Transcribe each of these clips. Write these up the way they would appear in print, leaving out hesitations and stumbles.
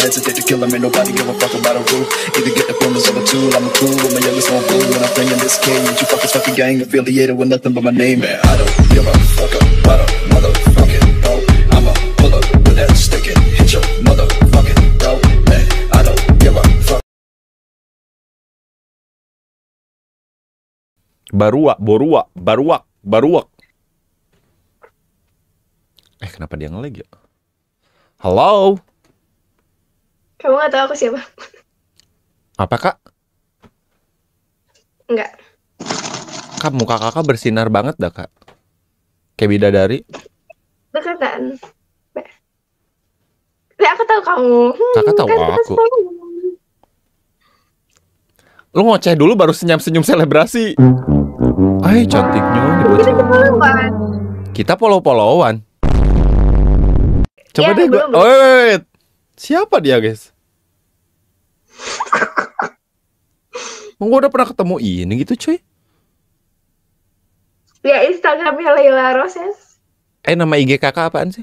hesitate to kill him. Ain't nobody give a fuck about a rule. Either get the bonus or the tool. I'm a cool with my youngest on fool. When I'm playing this game, you fuckers fucking gang affiliated with nothing but my name. Man, I don't give a fuck about a motherfucking bro. I'ma pull up with that stick and hit your motherfucking bro. Man, I don't give a fuck. Baruak. Kenapa dia nge-lag ya? Halo? Kamu gak tahu aku siapa? Apa, Kak? Enggak. Kak, muka kakak bersinar banget dah, Kak. Kayak bidadari. Deketan. Ya, aku tahu kamu. Kakak tahu aku. Lu ngoceh dulu baru senyum-senyum selebrasi. Cantiknya nih bocah. Kita follow-followan. Coba Ya, deh gue. belum. Wait. Siapa dia, guys? Gue udah pernah ketemu ini gitu, cuy. Ya, Instagramnya Leila Roses. Nama IG kakak apaan sih?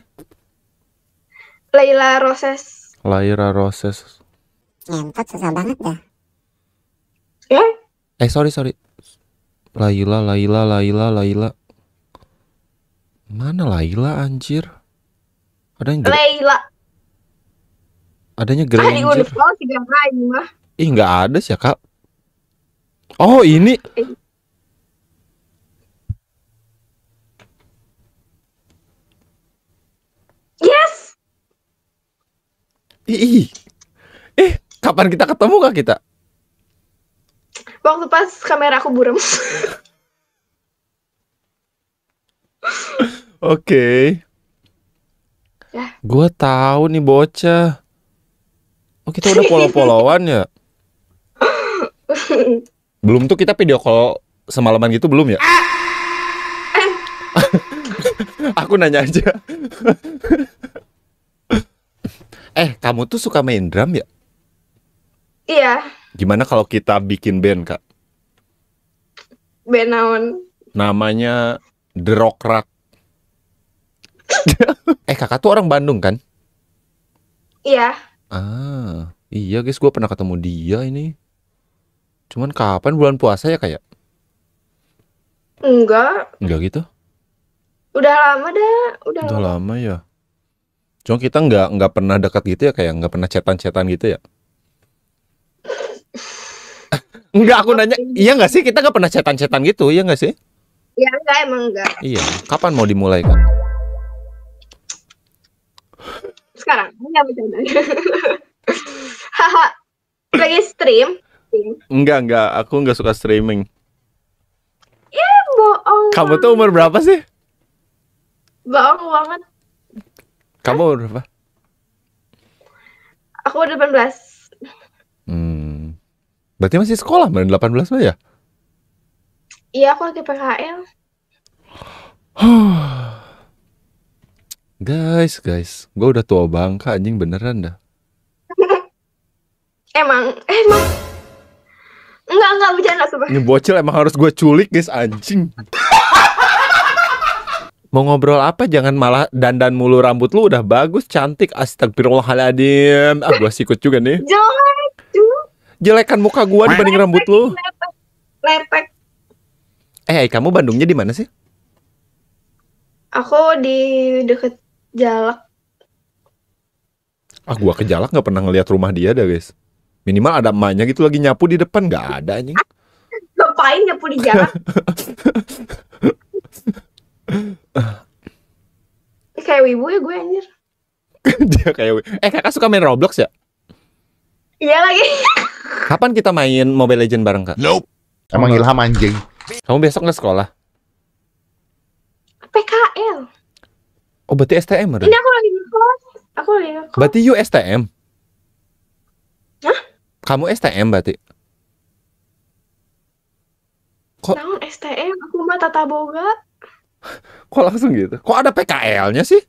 Leila Roses. Laira Roses. Ngentot susah banget dah. Ya? Sorry. Laila. Mana Laila, anjir? Leila. Adanya Di Granger. Unifal 3 lain mah. Nggak ada sih ya, Kak. Oh, ini. Yes. Kapan kita ketemu, Kak, kita? Waktu pas kamera aku buram. Oke. Ya. Gua tahu nih bocah. Oh, kita udah follow-followan ya? Belum tuh kita video call semalaman gitu belum ya? Aku nanya aja. Kamu tuh suka main drum ya? Iya. Gimana kalau kita bikin band, Kak? Band naon? Namanya The Rock Rat. Kakak tuh orang Bandung kan? Iya. Iya guys, gue pernah ketemu dia ini. Cuman kapan, bulan puasa ya kayak? Enggak gitu? Udah lama dah. Udah lama ya. Cuma kita nggak pernah dekat gitu ya, kayak nggak pernah chatan gitu ya? Enggak, aku nanya, iya nggak sih, kita nggak pernah chatan gitu, iya nggak sih? Ya enggak, emang enggak. Iya, kapan mau dimulai, Kak? Sekarang enggak bercanda. Haha. Lagi stream. Enggak, aku nggak suka streaming. Ya bohong. Kamu tuh umur berapa sih? Bohong banget. Kamu umur berapa? Aku udah 18. Berarti masih sekolah, baru 18 mah ya? Iya, aku lagi PKL. Guys, gue udah tua bangka anjing beneran dah. Emang enggak bercanda sumpah. Ini bocil emang harus gue culik guys, anjing. Mau ngobrol apa? Jangan malah dandan mulu, rambut lu udah bagus, cantik, astagfirullahaladzim. Gue sikut juga nih. Jelek tuh. Jelekan muka gue dibanding rambut lu. Lepek. Kamu Bandungnya di mana sih? Aku di deket Jalak. Gue ke Jalak nggak pernah ngeliat rumah dia dah guys. Minimal ada emaknya gitu lagi nyapu di depan, nggak ada anjing. Ngapain nyapu di Jalak? Kayak wibu ya gue anjir. Dia kayak kakak suka main Roblox ya? Iya lagi. Kapan kita main Mobile Legends bareng, Kak? Nope. Emang Ilham anjing. Kamu besok nggak sekolah? PKL. Oh, berarti STM ada? Ini aku lagi ngekos. Berarti you STM? Hah? Kamu STM berarti? Kok Naon STM? Aku mah tata boga. Kok langsung gitu? Kok ada PKL-nya sih?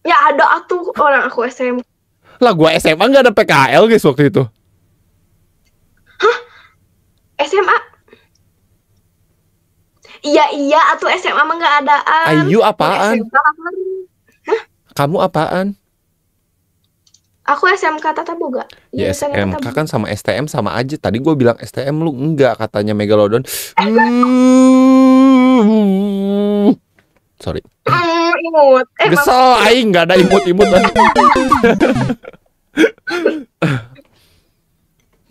Ya ada atuh orang aku SM. Lah gua SMA nggak ada PKL guys waktu itu. SMA? Iya atuh SMA mah nggak adaan. Ayu apaan? SMK kan? Kamu apaan? Aku SMK Tata Boga. Ya Jurusan SMK Tata Boga. kan sama STM sama aja. Tadi gue bilang STM, lu enggak, katanya Megalodon. Sorry. Imut. Maaf. Gesel aing, nggak ada imut-imut.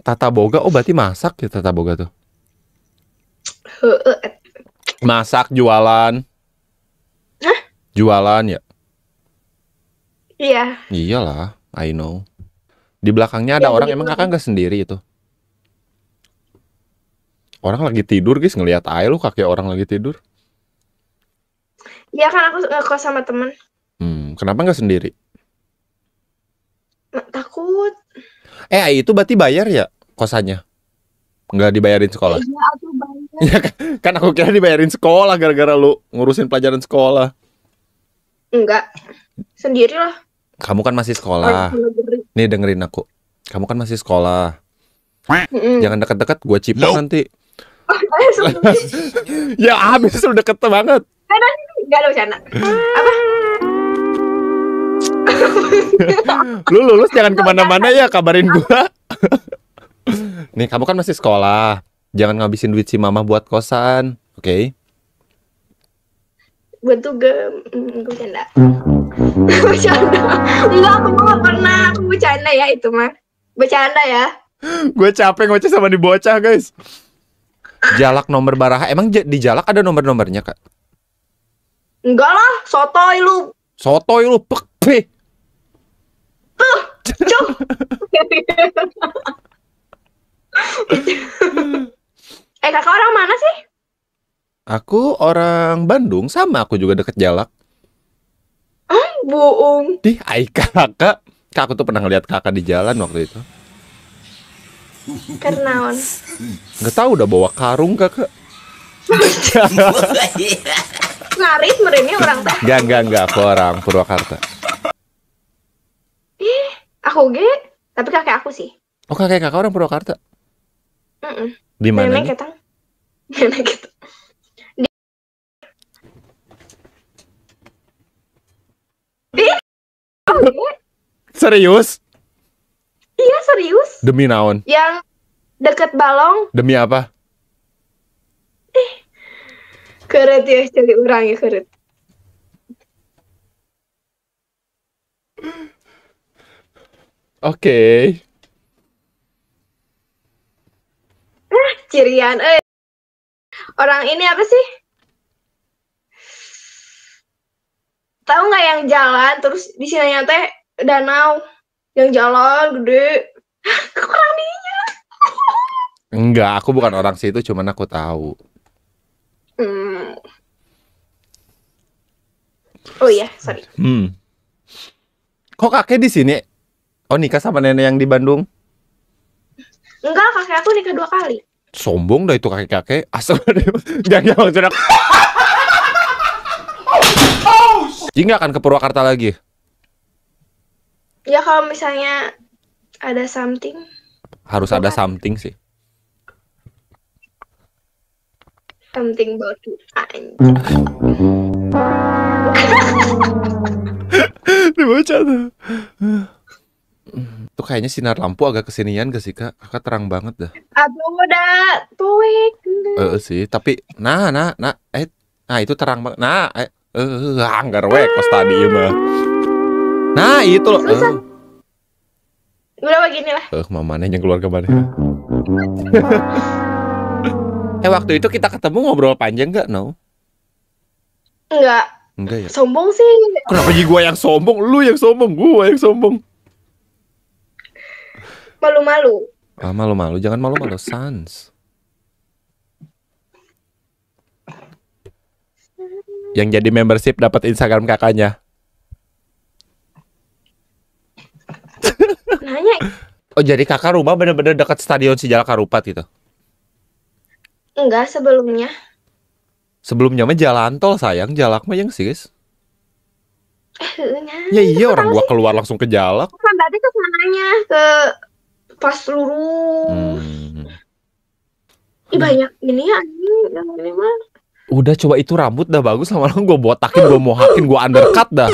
Tata Boga, oh berarti masak ya Tata Boga tuh. Heueuh. Masak, jualan. Hah? Jualan ya. Iya. Iyalah, I know. Di belakangnya ada Ya, orang, begitu. emang kakak nggak sendiri itu? Orang lagi tidur guys, ngelihat aja lu kakek orang lagi tidur. Iya kan aku ngekos sama temen. Kenapa nggak sendiri? Takut. Itu berarti bayar ya kosannya? Nggak dibayarin sekolah? Iya aku bayar. Ya kan aku kira dibayarin sekolah gara-gara lu ngurusin pelajaran sekolah. Enggak. Sendirilah. Kamu kan masih sekolah. Nih dengerin aku. Kamu kan masih sekolah. Jangan deket-deket, gue cipok nanti. Ya habis lu deket banget. Enggak ada bercanda. Apa? Lu lulus jangan kemana-mana ya, kabarin gua. Nih kamu kan masih sekolah. Jangan ngabisin duit si mama buat kosan, oke? Buat dugem. Bercanda. Bercanda. Enggak, aku nggak pernah. Aku bercanda ya itu mah. Bercanda ya. Gue capek ngoceh sama di bocah guys. Jalak nomor baraha. Emang di Jalak ada nomor-nomornya kak? Enggak lah, sotoy lu. Sotoy lu, pek. Cuk. Kakak orang mana sih? Aku orang Bandung, sama aku juga deket Jalak. Bohong. Dih, kakak. Kak, aku tuh pernah ngeliat kakak di jalan waktu itu. Karena Nggak tahu udah bawa karung kakak. ngarit merenya orang teh. Enggak, aku orang Purwakarta. Aku ge, tapi kakek aku sih. Oh kakak orang Purwakarta. Di mana? Nenek ketang. Nenek ketang. Serius? Iya serius. Demi naon? Yang deket balong. Demi apa? Keret ya, celi urang ya keret. Oke. Cirian, orang ini apa sih? Tahu nggak yang jalan terus di sini teh danau, yang jalan gede. Kurang dinya. Enggak, aku bukan orang situ, cuman aku tahu. Oh iya, sorry. Kok kakek di sini? Oh nikah sama nenek yang di Bandung? Enggak, kakek aku nikah 2 kali. Sombong dah itu kakek-kakek. Astagfirullah. Jangan maksudnya. Jadi nggak akan ke Purwakarta lagi? Ya kalau misalnya ada something. Harus ada something sih. Something about you. Dibaca tuh. Tuh kayaknya sinar lampu agak kesinian gak sih kak? Kakak terang banget dah. Aduh udah tuik. Sih, tapi nah itu terang banget. Anggar we kos tadi mah. Nah, itu loh. Udah begini lah. Mamanya yang keluarga mana? Waktu itu kita ketemu ngobrol panjang gak? No? Enggak ya? Sombong sih. Kenapa jadi gua yang sombong? Lu yang sombong, gua yang sombong. Malu-malu. Malu-malu, jangan malu-malu, Sans. Yang jadi membership dapat Instagram kakaknya. Nanya. Oh, jadi kakak rumah bener-bener dekat stadion Sijalak Harupat gitu? Enggak, sebelumnya. Sebelumnya mah jalan tol sayang, Jalak mah yang sih guys. Ya itu iya, orang tahu gua sih. keluar langsung ke Jalak. Kan berarti ke sananya ke pas lurus. Ih banyak ini ya anjing yang ini mah. Udah coba itu rambut dah bagus, lama-lama gua botakin, gua mohakin, gua undercut dah.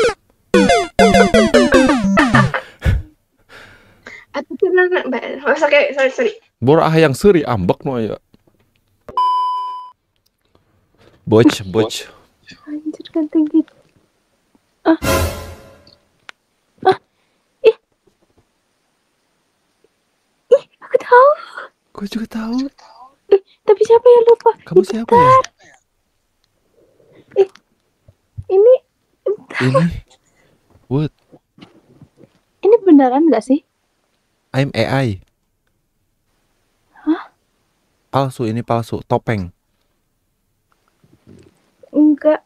Atau gimana, Mbak? Masa kayak sorry. Bor yang seri ambek no ya. Bocah. Anjir ganti gitu. Ah. Ih. Aku tahu. Gue juga tahu. Tapi siapa yang lupa? Kamu siapa ya? Ini Wood. Ini beneran nggak sih? I'm AI. Hah? Palsu, ini palsu. Topeng. Enggak.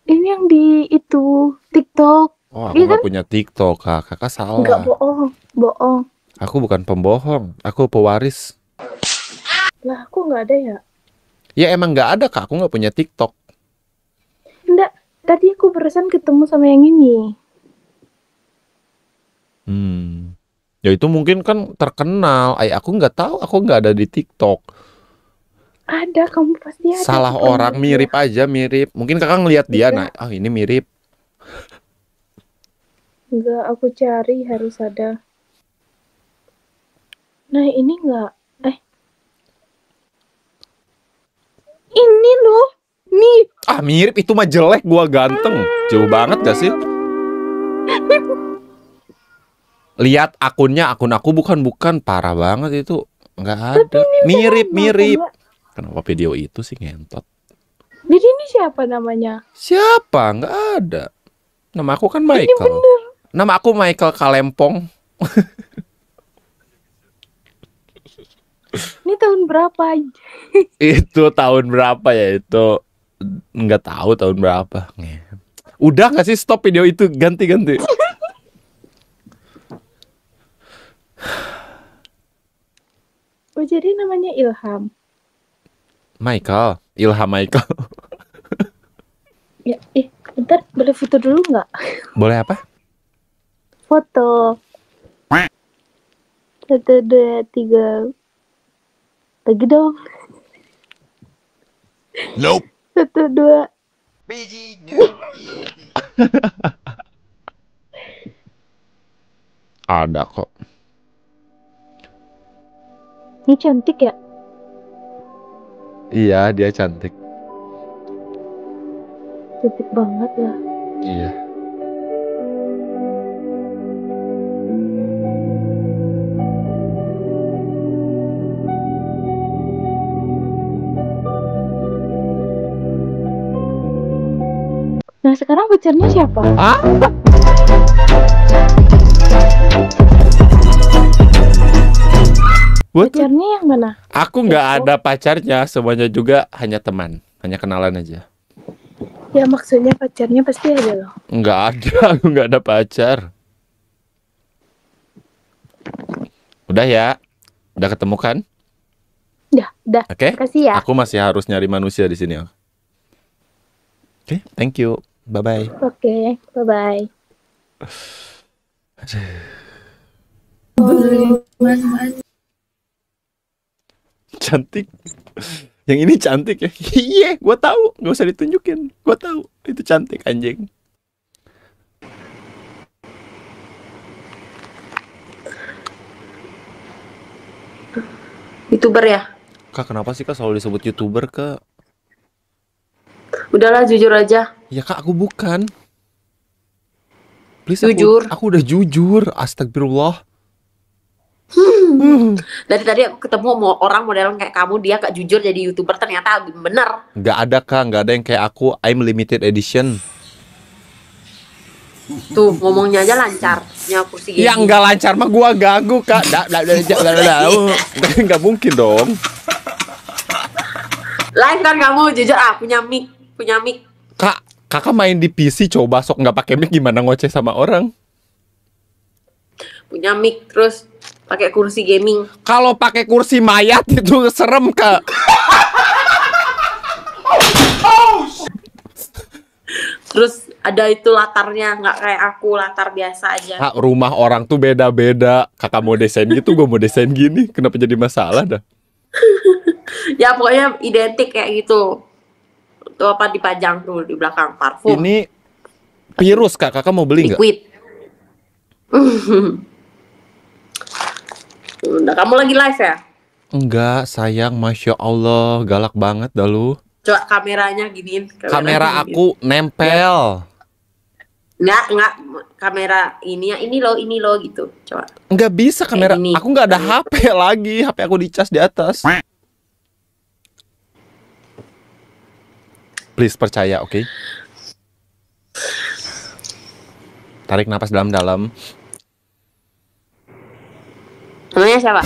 Ini yang di itu TikTok. Oh, aku Iya nggak kan? punya TikTok, Kak. Kakak salah. Enggak bohong. Aku bukan pembohong. Aku pewaris. Lah, aku nggak ada ya. Ya emang nggak ada, Kak. Aku nggak punya TikTok. Enggak. Tadi aku barusan ketemu sama yang ini. Ya itu mungkin kan terkenal. Aku nggak tahu. Aku nggak ada di TikTok. Ada, kamu pasti ada. Salah pokoknya orang, dia. mirip aja, mirip. Mungkin kakak ngelihat dia, Enggak. nah, ini mirip. Enggak, aku cari harus ada. Nah, ini enggak. Ini loh. Nih. Ah, mirip, itu mah jelek, gua ganteng. Jauh banget gak sih? Lihat akunnya, akun aku bukan parah banget itu. Nggak ada. Mirip. Kenapa video itu sih ngentot? Jadi ini siapa namanya? Siapa? Nggak ada. Nama aku kan Ini Michael. bener. Nama aku Michael Kalempong. Ini tahun berapa? Itu tahun berapa ya itu? Nggak tahu tahun berapa. Udah nggak sih stop video itu, ganti. Oh, jadi namanya Ilham. Michael, Ilham Michael. Ya, bentar, boleh foto dulu nggak? Boleh apa? Foto. 1, 2, 3. Lagi dong. Nope. 1, 2. Ada kok. Ini cantik ya? Iya, dia cantik. Cantik banget ya. Iya. Nah, sekarang pacarnya siapa? Ah? What? Pacarnya yang mana? Aku nggak ada pacarnya, semuanya juga hanya teman, hanya kenalan aja. Ya, maksudnya pacarnya pasti ada loh. Nggak ada, aku nggak ada pacar. Udah ya, udah ketemu kan? Udah. Oke. Makasih ya. Aku masih harus nyari manusia di sini. Oke, thank you, bye bye. Oke, bye-bye. Cantik. Yang ini cantik ya. Iya, gua tahu. Nggak usah ditunjukin. Gua tahu itu cantik anjing. YouTuber ya? Kak, kenapa sih Kak selalu disebut YouTuber, Kak? Udahlah jujur aja. Ya Kak, aku bukan. Please, Jujur. Aku udah jujur. Astagfirullah. Dari tadi aku ketemu orang model kayak kamu, dia gak jujur jadi YouTuber, ternyata bener. Nggak ada Kak, nggak ada yang kayak aku. I'm limited edition. Tuh ngomongnya aja lancar. Punya kursi gini. Yang nggak lancar mah gua gagu Kak. Nggak mungkin dong. Lain kan kamu jujur, punya mic. Kak, kakak main di PC coba sok nggak pakai mic gimana ngoceh sama orang? Punya mic terus pakai kursi gaming. Kalau pakai kursi mayat itu serem Kak. Terus ada itu latarnya, nggak kayak aku latar biasa aja. Kak, rumah orang tuh beda-beda. Kakak mau desain gitu, gua mau desain gini. Kenapa jadi masalah dah? Ya pokoknya identik kayak gitu. Tuh apa dipajang tuh di belakang parfum. Ini virus Kak, kakak mau beli nggak? Liquid. Udah, kamu lagi live ya? Enggak, sayang, Masya Allah, galak banget dah lu. Coba kameranya giniin. Kamera giniin. aku nempel. Enggak, kamera ini loh gitu. Coba. Enggak bisa kamera. Kayak gini. Aku nggak ada HP lagi. HP aku dicas di atas. Please percaya, oke? Tarik napas dalam-dalam. Namanya siapa?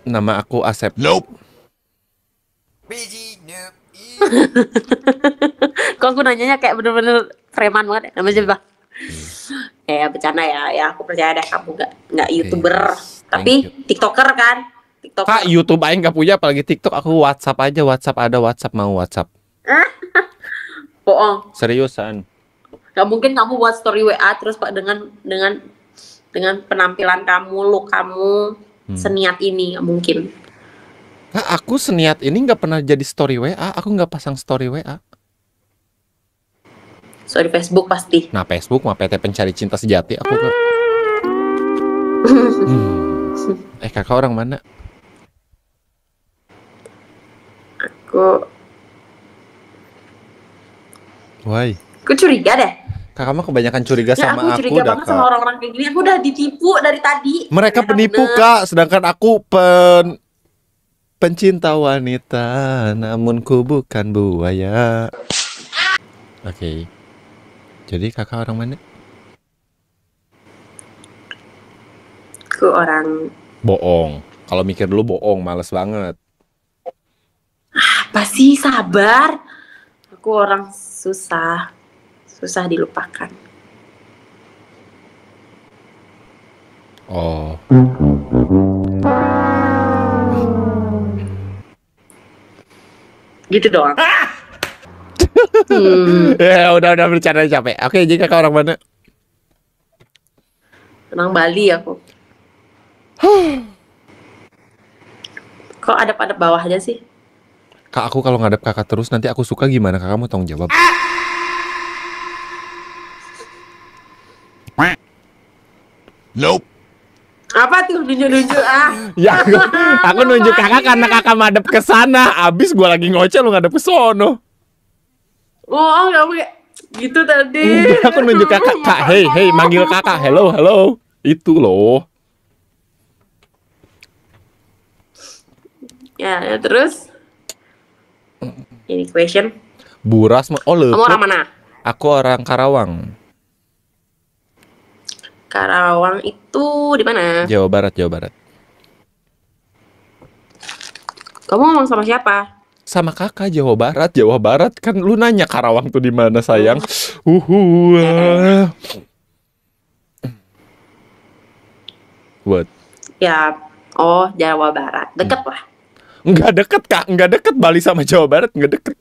Nama aku Asep. Kok aku nanyanya kayak bener-bener preman banget ya? Namanya siapa? Bercanda ya. Ya aku percaya deh kamu nggak YouTuber, tapi TikToker kan? TikToker. Kak, YouTube aing nggak punya, apalagi TikTok. Aku WhatsApp aja. WhatsApp ada, WhatsApp mau WhatsApp. Bohong. Seriusan. Gak mungkin kamu buat story WA terus Pak dengan penampilan kamu, look kamu seniat ini, gak mungkin. Kak, aku seniat ini nggak pernah jadi story WA. Aku nggak pasang story WA. Story Facebook pasti. Nah, Facebook mah PT Pencari Cinta Sejati. Aku ke... kakak orang mana? Aku Why? curiga deh. Kakak mah kebanyakan curiga Ya, sama aku curiga dah, banget Kak. sama orang-orang kayak gini. Aku udah ditipu dari tadi. Mereka penipu, bener. Kak. Sedangkan aku pencinta wanita, namun ku bukan buaya. Oke. Jadi kakak orang mana? Aku orang Bohong. Kalau mikir dulu bohong, males banget. apa sih, sabar. Aku orang susah dilupakan. Oh. Gitu doang. Ya udah bercanda capek. Oke, jadi kakak orang mana? Orang Bali aku. Kok adap-adap bawah aja sih? Kak, aku kalau ngadep kakak terus nanti aku suka gimana? Kakak mau tanggung jawab. Apa tuh nunjuk-nunjuk Ya, aku nunjuk kakak karena kakak madep ke sana. Abis gua lagi ngoceh lu ngadep ke sono. Oh, kamu kayak gitu tadi. Enggak, aku nunjuk kakak. Kak, hey, manggil kakak. Hello. Itu loh. Ya, terus ini question. Buras mah. Oh, Kamu orang lepet. mana? Aku orang Karawang, Karawang itu di mana? Jawa Barat. Kamu ngomong sama siapa? Sama kakak Jawa Barat kan lu nanya Karawang tuh di mana sayang? What? Ya, oh Jawa Barat. Deket lah. Nggak deket, Kak. Nggak deket. Bali sama Jawa Barat nggak deket.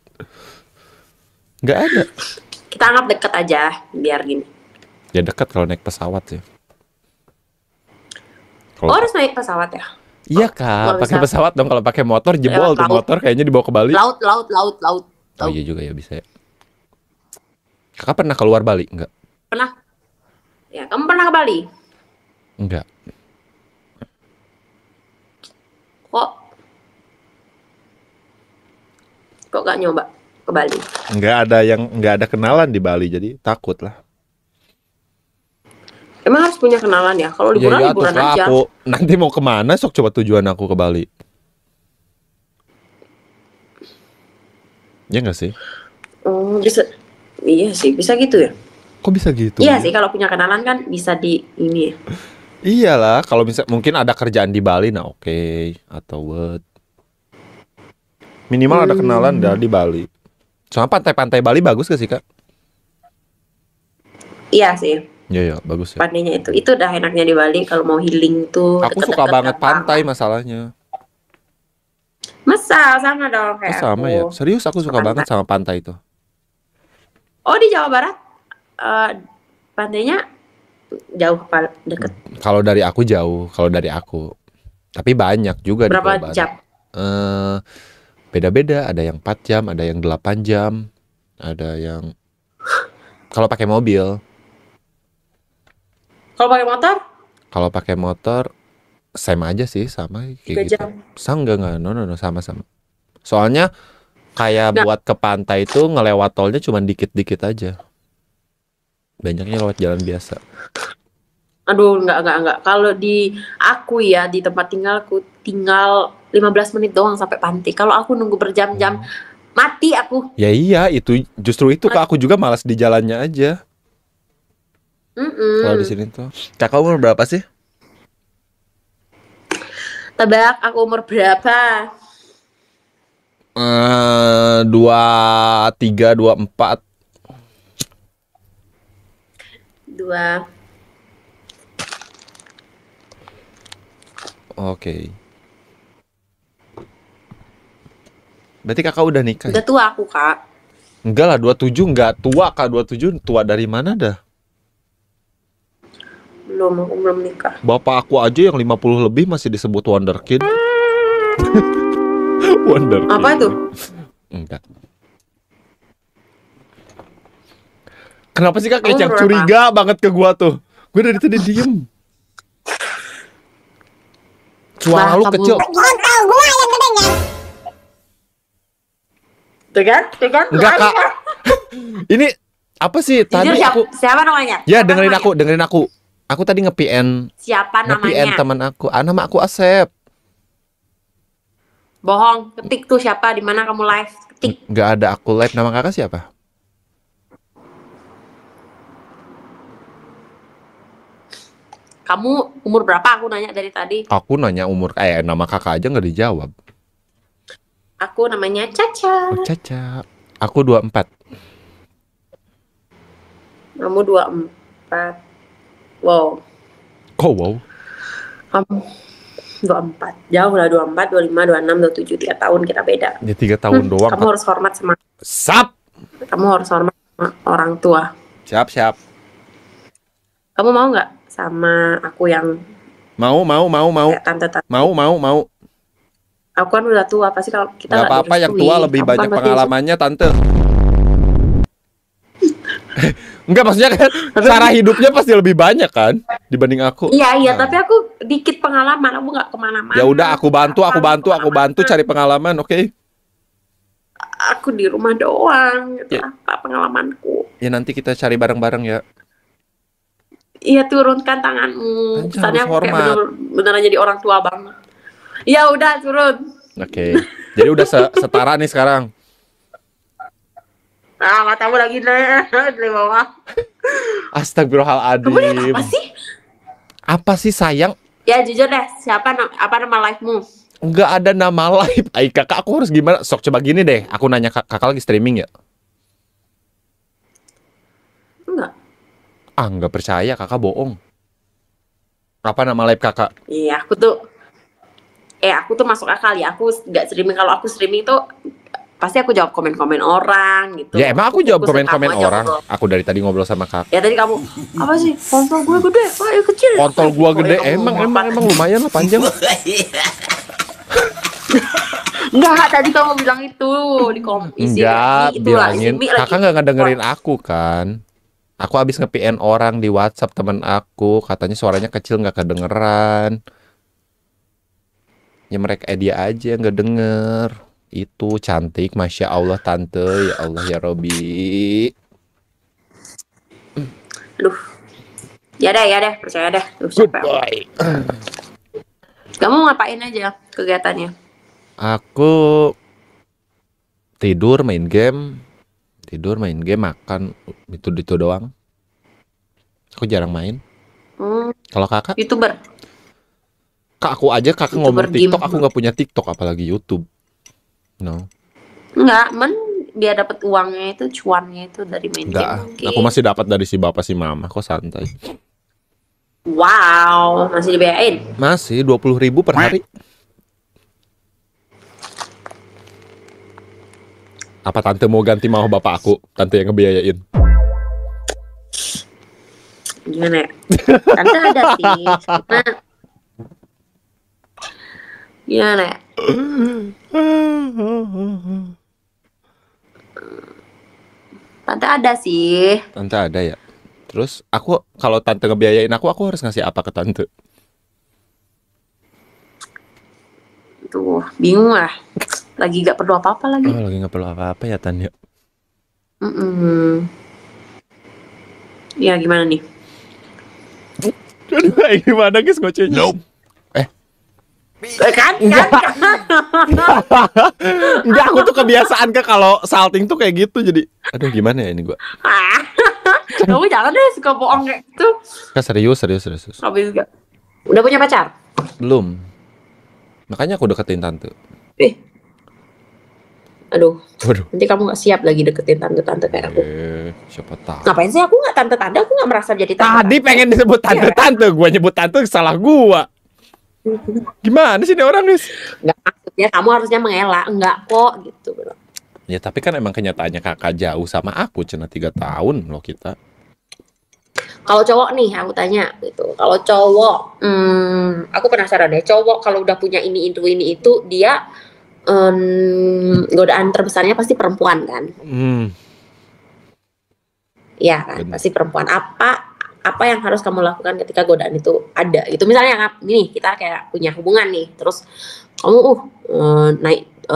Nggak ada. Kita anggap deket aja, biar gini. Ya deket kalau naik pesawat sih. Oh, harus naik pesawat ya? Iya, nggak Kak. Pakai bisa. pesawat dong. Kalau pakai motor jebol Lewat tuh laut. motor kayaknya dibawa ke Bali. Laut. Oh iya juga ya bisa ya. Kakak pernah keluar Bali? Enggak. Pernah? Ya, kamu pernah ke Bali? Enggak. Kok gak nyoba ke Bali? Nggak ada kenalan di Bali jadi takut lah. Emang harus punya kenalan ya? Kalau liburan, Ya, liburan terserah aja. aku. Nanti mau kemana sok coba tujuan aku ke Bali. Ya nggak sih? Oh, bisa. Iya sih, bisa gitu ya? Kok bisa gitu? Iya sih, kalau punya kenalan kan bisa di ini ya. Iyalah, kalau mungkin ada kerjaan di Bali, nah oke. Atau what? Minimal ada kenalan di Bali. Soalnya pantai-pantai Bali bagus gak sih, Kak? Iya sih, Iya, bagus ya. pantainya itu. Itu udah enaknya di Bali kalau mau healing tuh. Aku suka deket-deket banget gampang. pantai masalahnya. Masa sama dong Oh, kayak sama aku. ya. Serius aku suka Pantai. banget sama pantai itu. Oh, di Jawa Barat pantainya jauh apa deket? Kalau dari aku jauh, kalau dari aku. Tapi banyak juga di Jawa Berapa Barat. jam? Beda-beda, ada yang 4 jam, ada yang 8 jam, ada yang kalau pakai mobil. Kalau pakai motor Kalau pakai motor sama aja sih, sama 3 kayak gitu. jam. Enggak, no, sama-sama. Soalnya kayak Nggak. buat ke pantai itu ngelewat tolnya cuma dikit-dikit aja. Banyaknya lewat jalan biasa. Aduh, enggak. Kalau di aku ya, di tempat tinggalku tinggal 15 menit doang sampai pantai. Kalau aku nunggu berjam-jam, mati aku. Ya iya, itu justru itu Kak, aku juga malas di jalannya aja. Kalau di sini tuh. Kakak umur berapa sih? Tebak aku umur berapa? 23, 24. 2. Oke. Berarti kakak udah nikah? Udah tua aku, Kak. Enggak lah, 27 enggak tua Kak. 27 tua dari mana dah? Aku belum nikah. Bapak aku aja yang 50 lebih masih disebut wonderkid. Wonderkid. Apa itu? Enggak. Kenapa sih Kak kayak Umur curiga banget ke gua tuh? Gue dari tadi diem. Suara Bah, lu kamu- kecil. Kontol gua yang gedenya. Tuh kan? Enggak Kak. Ini apa sih Jujur, tadi siapa, aku? siapa namanya? Ya Siapa dengerin namanya? aku. Aku tadi nge-PN Siapa nge-PN namanya? teman aku. Nama aku Asep. Bohong, ketik tuh siapa, di mana kamu live? Ketik. Enggak ada aku live. Nama kakak siapa? Kamu umur berapa? Aku nanya dari tadi. Aku nanya umur nama kakak aja nggak dijawab. Aku namanya Caca. Oh, Caca. Aku 24. Kamu 24. Wow. Kok wow? Kamu 24. Jauh lah, 24, 25, 26, 27. 3 tahun kita beda. Ya 3 tahun doang. Kamu harus hormat sama Sap. orang tua. Siap. Kamu mau nggak sama aku yang Mau. kayak tante-tante? Mau. Aku kan udah tua, pasti kalau kita Gak nggak apa-apa, yang direstui, tua lebih kamu kan banyak pasti- pengalamannya, Tante. Enggak, maksudnya kan cara hidupnya pasti lebih banyak kan dibanding aku. Iya, Nah. tapi aku dikit pengalaman, aku nggak kemana-mana. Ya udah, aku bantu cari pengalaman, oke? Aku di rumah doang, gitu. Ya. Apa pengalamanku? Ya nanti kita cari bareng-bareng ya. Iya, turunkan tanganmu. Kan Kesannya harus aku kayak hormat. beneran jadi orang tua banget. Ya udah, turun. Oke. Jadi udah setara nih sekarang. Ah, matamu lagi naik di bawah. Astagfirullahaladzim. Kamu lihat apa sih? Apa sih sayang? Ya jujur deh, apa nama live-mu? Nggak ada nama live. Ay, kakak aku harus gimana? Sok coba gini deh. Aku nanya kakak lagi streaming ya? Enggak. Ah, nggak percaya, kakak bohong. Apa nama live kakak? Iya, aku tuh masuk akal ya. Aku nggak streaming. Kalau aku streaming tuh pasti aku jawab komen-komen orang gitu. Ya emang aku jawab fokus ke komen-komen kamu aja orang. ngobrol. Aku dari tadi ngobrol sama kakak. Ya tadi kamu apa sih? Kontol gue gede, Pak, ya kecil. Kontol gua gede, Pokoknya kamu emang lumayan lah panjang. Enggak, tadi kamu bilang itu di isi Enggak, lagi, itu lah, isi bilangin. mie lagi. Kakak nggak ngedengerin aku kan? Aku habis nge-PN orang di WhatsApp temen aku, katanya suaranya kecil nggak kedengeran. Ya mereka dia aja nggak denger. Itu cantik, masya Allah tante, ya Allah ya Robi. Aduh. Ya deh, percaya deh. Tuh, siapa? Goodbye. Kamu ngapain aja kegiatannya? Aku tidur, main game, makan, itu doang. Aku jarang main. Kalau kakak? YouTuber. Kakak YouTuber ngomong game. TikTok, aku nggak punya TikTok apalagi YouTube. No, Enggak, dia dapat uangnya itu, cuannya itu dari main enggak. game. mungkin. Aku masih dapat dari si bapak si mama, kok santai. Wow, masih dibayain. Masih 20.000 per hari. Apa tante mau ganti mau bapak aku? Tante yang ngebiayain. Gimana ya? Tante ada sih. Cuma gimana ya? Tante ada sih. Tante ada ya? Terus aku kalau tante ngebiayain aku harus ngasih apa ke tante? Tuh, bingung lah. Lagi gak perlu apa-apa lagi. Oh, lagi nggak perlu apa-apa ya Tanya. Ya gimana nih? Aduh, gimana guys ngocehnya? Nope. Kan? Enggak, aku tuh kebiasaan kalau salting tuh kayak gitu jadi. Aduh, gimana ya ini gua? Kamu jangan deh suka bohong kayak gitu. Serius. Habis gak? Udah punya pacar? Belum. Makanya aku deketin tante. Aduh, Waduh. nanti kamu gak siap lagi deketin tante-tante kayak aku. Siapa tahu. Ngapain sih aku gak tante-tante? Aku gak merasa jadi tante. Tadi pengen disebut tante-tante, gua nyebut tante salah gua. Gimana sih ini orang, guys? Nggak, maksudnya kamu harusnya mengelak. Enggak kok, gitu. Ya tapi kan emang kenyataannya kakak jauh sama aku, cina 3 tahun loh kita. Kalau cowok nih, aku tanya gitu. Kalau cowok, aku penasaran deh. Cowok kalau udah punya ini itu, dia godaan terbesarnya pasti perempuan kan? Iya kan, Bener. pasti perempuan. Apa yang harus kamu lakukan ketika godaan itu ada gitu? Misalnya nih kita kayak punya hubungan nih, terus kamu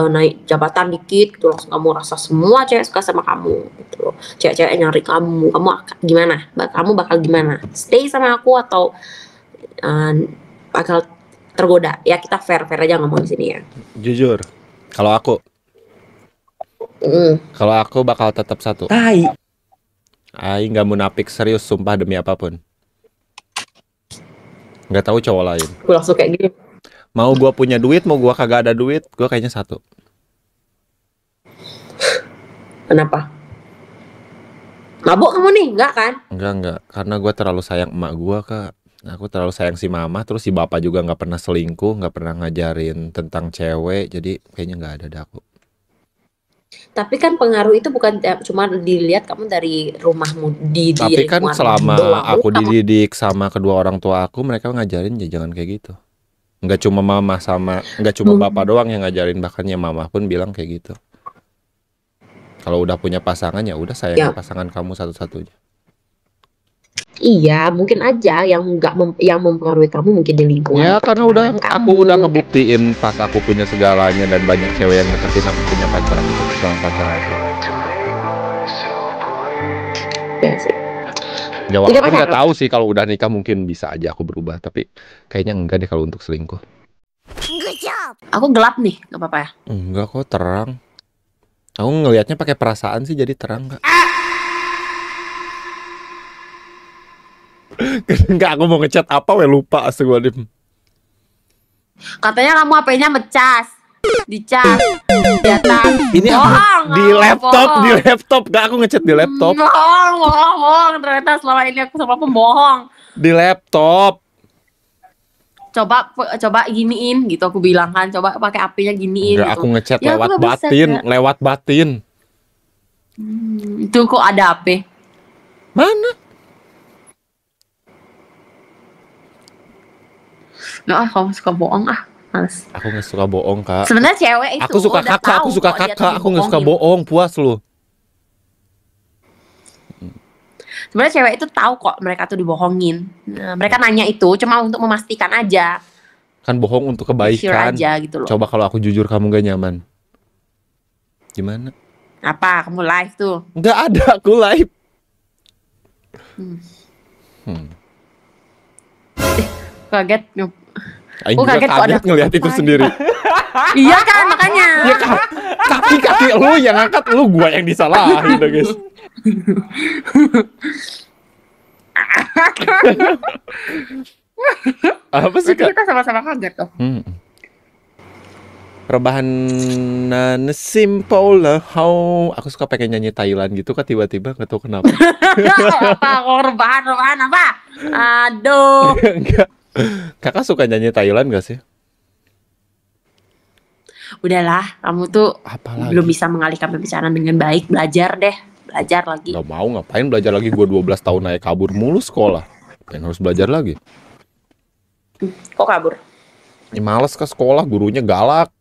naik jabatan dikit gitu, langsung kamu rasa semua cewek suka sama kamu gitu loh. Cewek-cewek nyari kamu gimana? Kamu bakal gimana? Stay sama aku atau bakal tergoda? Ya kita fair aja ngomong di sini ya. Jujur, kalau aku bakal tetap satu. Aing nggak munafik, serius, sumpah demi apapun. Nggak tahu cowok lain. Gue langsung kayak gini. Mau gua punya duit, mau gua kagak ada duit, gua kayaknya satu. Kenapa? Mabuk kamu nih? Enggak kan? Enggak, karena gua terlalu sayang emak gua, Kak. Aku terlalu sayang si mama, terus si bapak juga nggak pernah selingkuh, nggak pernah ngajarin tentang cewek, jadi kayaknya nggak ada dah aku. Tapi kan pengaruh itu bukan cuma dilihat kamu dari rumahmu Tapi kan selama doang. aku dididik sama kedua orang tua aku, mereka ngajarin ya jangan kayak gitu. Nggak cuma bapak doang yang ngajarin, bahkan ya mama pun bilang kayak gitu. Kalau udah punya pasangan ya udah sayang pasangan kamu satu-satunya. Iya, mungkin aja yang yang mempengaruhi kamu mungkin di lingkungan. Ya karena aku udah ngebuktiin pas aku punya segalanya dan banyak cewek yang deketin aku punya pacar aku sama pacar aku. Ya sih. Ya walaupun nggak tahu sih kalau udah nikah mungkin bisa aja aku berubah, tapi kayaknya enggak deh kalau untuk selingkuh. Aku gelap nih, nggak apa-apa ya? Enggak kok, terang. Aku ngelihatnya pakai perasaan sih jadi terang nggak? Enggak, aku mau ngechat apa lupa astagfirullahaladzim. Katanya kamu HP-nya mecas, dicas, di atas. Ini di laptop, gak aku ngechat di laptop. Bohong. Ternyata selama ini aku sama pembohong. Di laptop. Coba giniin gitu aku bilang kan, coba pakai HP-nya giniin. Enggak, gitu. aku ngechat Ya, lewat batin. Itu kok ada HP? Mana? Nah, kamu suka bohong males. Aku nggak suka bohong, Kak. Sebenarnya cewek itu Aku suka kakak, aku nggak suka bohong, puas lu. Sebenarnya cewek itu tahu kok mereka tuh dibohongin. Nah, mereka nanya itu cuma untuk memastikan aja. Kan bohong untuk kebaikan. Sure aja gitu loh. Coba kalau aku jujur kamu gak nyaman. Gimana? Apa? Kamu live tuh? Nggak ada, aku live. Kaget. Aing juga kaget ngeliat itu sendiri. Iya kan, makanya. Ya, kaki lu yang angkat, lu gua yang disalahin dah, guys. Apa sih, Kak? Kita sama-sama kaget tuh. Rebahan simple lah how. Aku suka pengen nyanyi Thailand gitu kan tiba-tiba nggak tahu kenapa. Apa kok rebahan apa? Aduh. Enggak. Kakak suka nyanyi Thailand gak sih? Udahlah, kamu tuh Apalagi? belum bisa mengalihkan pembicaraan dengan baik. Belajar lagi. Gak mau, ngapain belajar lagi? Gue 12 tahun naik kabur mulu sekolah. Pengen harus belajar lagi. Kok kabur? Ya, males ke sekolah, gurunya galak.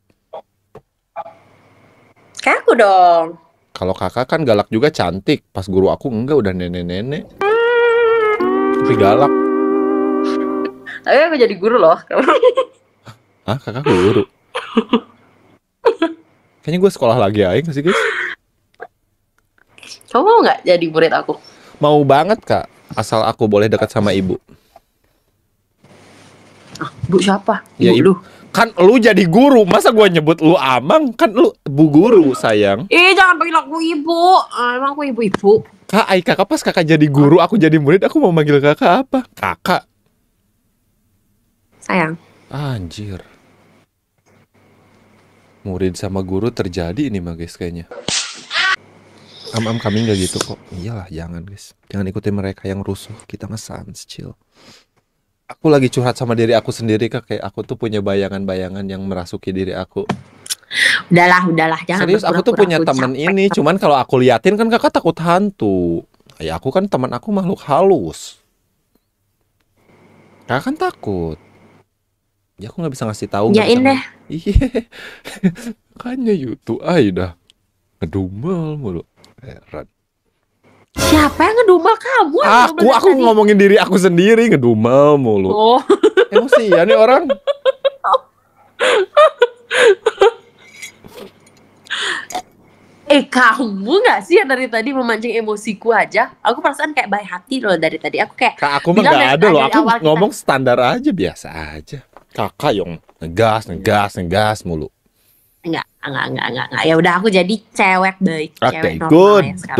Kayak aku dong. Kalau kakak kan galak juga cantik. Pas guru aku enggak, udah nenek-nenek. Tapi galak. Tapi aku jadi guru loh. Ah, kakak guru. Kayaknya gue sekolah lagi aja nggak sih guys? Kamu mau nggak jadi murid aku? Mau banget kak, asal aku boleh dekat sama ibu. Bu siapa? Ya, Ibu lu. Kan lu jadi guru, masa gue nyebut lu Amang? Kan lu bu guru sayang. Jangan panggil aku ibu. Emang aku ibu-ibu. Kak, kakak pas kakak jadi guru, aku jadi murid, aku mau manggil kakak apa? Kakak. Sayang. Anjir. Murid sama guru terjadi ini mah guys kayaknya. Kami nggak gitu kok. Iyalah jangan guys. Jangan ikutin mereka yang rusuh. Kita mah sans chill. Aku lagi curhat sama diri aku sendiri kak. Kayak aku tuh punya bayangan-bayangan yang merasuki diri aku. Udahlah. Jangan Serius aku tuh punya temen ini. Cuman kalau aku liatin kan kakak takut hantu. Ya aku kan teman aku makhluk halus. Kakak kan takut. Ya aku nggak bisa ngasih tahu. Yain deh. Iya. Makanya YouTube dah ngedumel mulu. Heran. Siapa yang ngedumel kamu? Aku ngomongin diri aku sendiri ngedumel mulu. Oh. Emosi ya nih orang. Kamu nggak sih yang dari tadi memancing emosiku aja? Aku perasaan kayak baik hati loh dari tadi. Aku kayak Kak, aku mah bilang nggak dari ada loh. dari Aku awal kita- ngomong standar aja, biasa aja. Kakak yang ngegas mulu. Enggak. Ya udah aku jadi cewek baik, Oke, cewek normal good ya sekarang.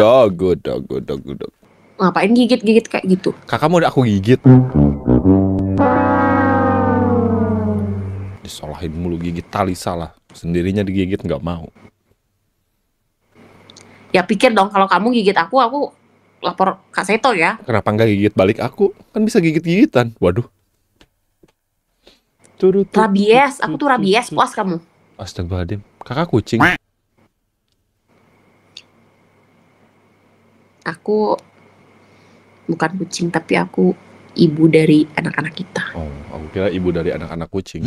dog. Ngapain gigit-gigit kayak gitu? Kakak mau aku gigit? Disalahin mulu gigit tali salah. Sendirinya digigit nggak mau. Ya pikir dong kalau kamu gigit aku lapor Kak Seto ya. Kenapa nggak gigit balik aku? Kan bisa gigit-gigitan. Waduh. Rabies, aku tuh rabies, puas kamu. Astagfirullahaladzim. Kakak kucing. Aku bukan kucing tapi aku ibu dari anak-anak kita. Oh, aku kira ibu dari anak-anak kucing.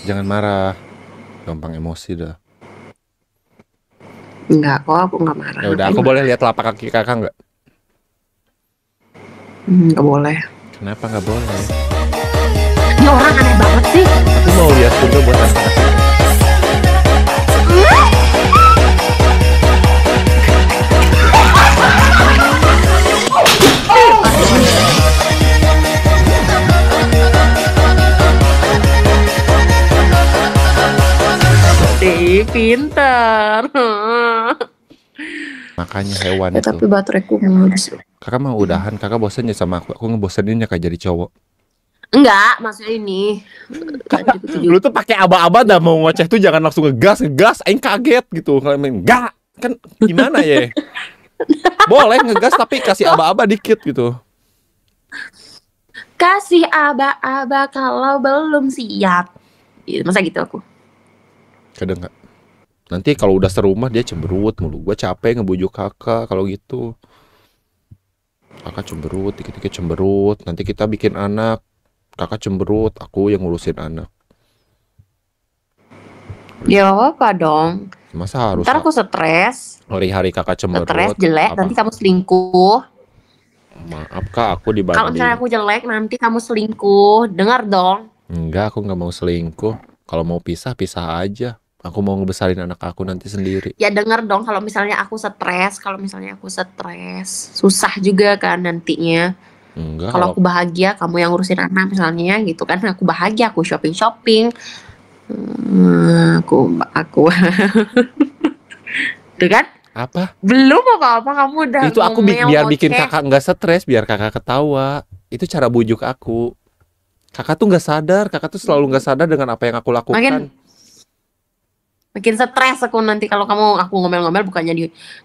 Jangan marah. Gampang emosi dah. Enggak kok, aku nggak marah. Ya udah, aku boleh lihat telapak kaki kakak nggak? Nggak boleh. Kenapa nggak boleh? Ini orang aneh banget sih. Aku mau lihat juga buat apa? Pinter. Makanya hewan Ya, itu. tapi bateraiku mulus. Kakak mau udahan, kakak bosannya sama aku. Aku ngeboseninnya kayak jadi cowok. Enggak, maksudnya ini. Lu tuh pakai aba-aba dah mau ngoceh tuh jangan langsung ngegas, aing kaget gitu. Enggak, kan gimana ya? Boleh ngegas tapi kasih aba-aba dikit gitu. Kasih aba-aba kalau belum siap. Masa gitu aku? Kadang nggak. Nanti kalau udah serumah dia cemberut mulu. Gue capek ngebujuk kakak kalau gitu. Kakak cemberut, dikit-dikit cemberut. Nanti kita bikin anak. Kakak cemberut, aku yang ngurusin anak. Ya apa dong. Masa harus Ntar aku stres. hari-hari kakak cemberut? Stres jelek, Apa? nanti kamu selingkuh. Maaf kak, aku Kalau misalnya dibanding. aku jelek, nanti kamu selingkuh. Dengar dong. Enggak, aku nggak mau selingkuh. Kalau mau pisah, pisah aja. Aku mau ngebesarin anak aku nanti sendiri. Ya dengar dong kalau misalnya aku stres. Susah juga kan nantinya. Enggak, Kalau aku bahagia, kamu yang ngurusin anak misalnya gitu kan. Aku bahagia, aku shopping. Aku Tuh kan? apa? Belum apa-apa kamu udah Itu aku ngomel, biar bikin ngoceh. kakak nggak stres, biar kakak ketawa. Itu cara bujuk aku. Kakak tuh nggak sadar, kakak tuh selalu nggak sadar dengan apa yang aku lakukan. Makin stres aku nanti kalau aku ngomel-ngomel bukannya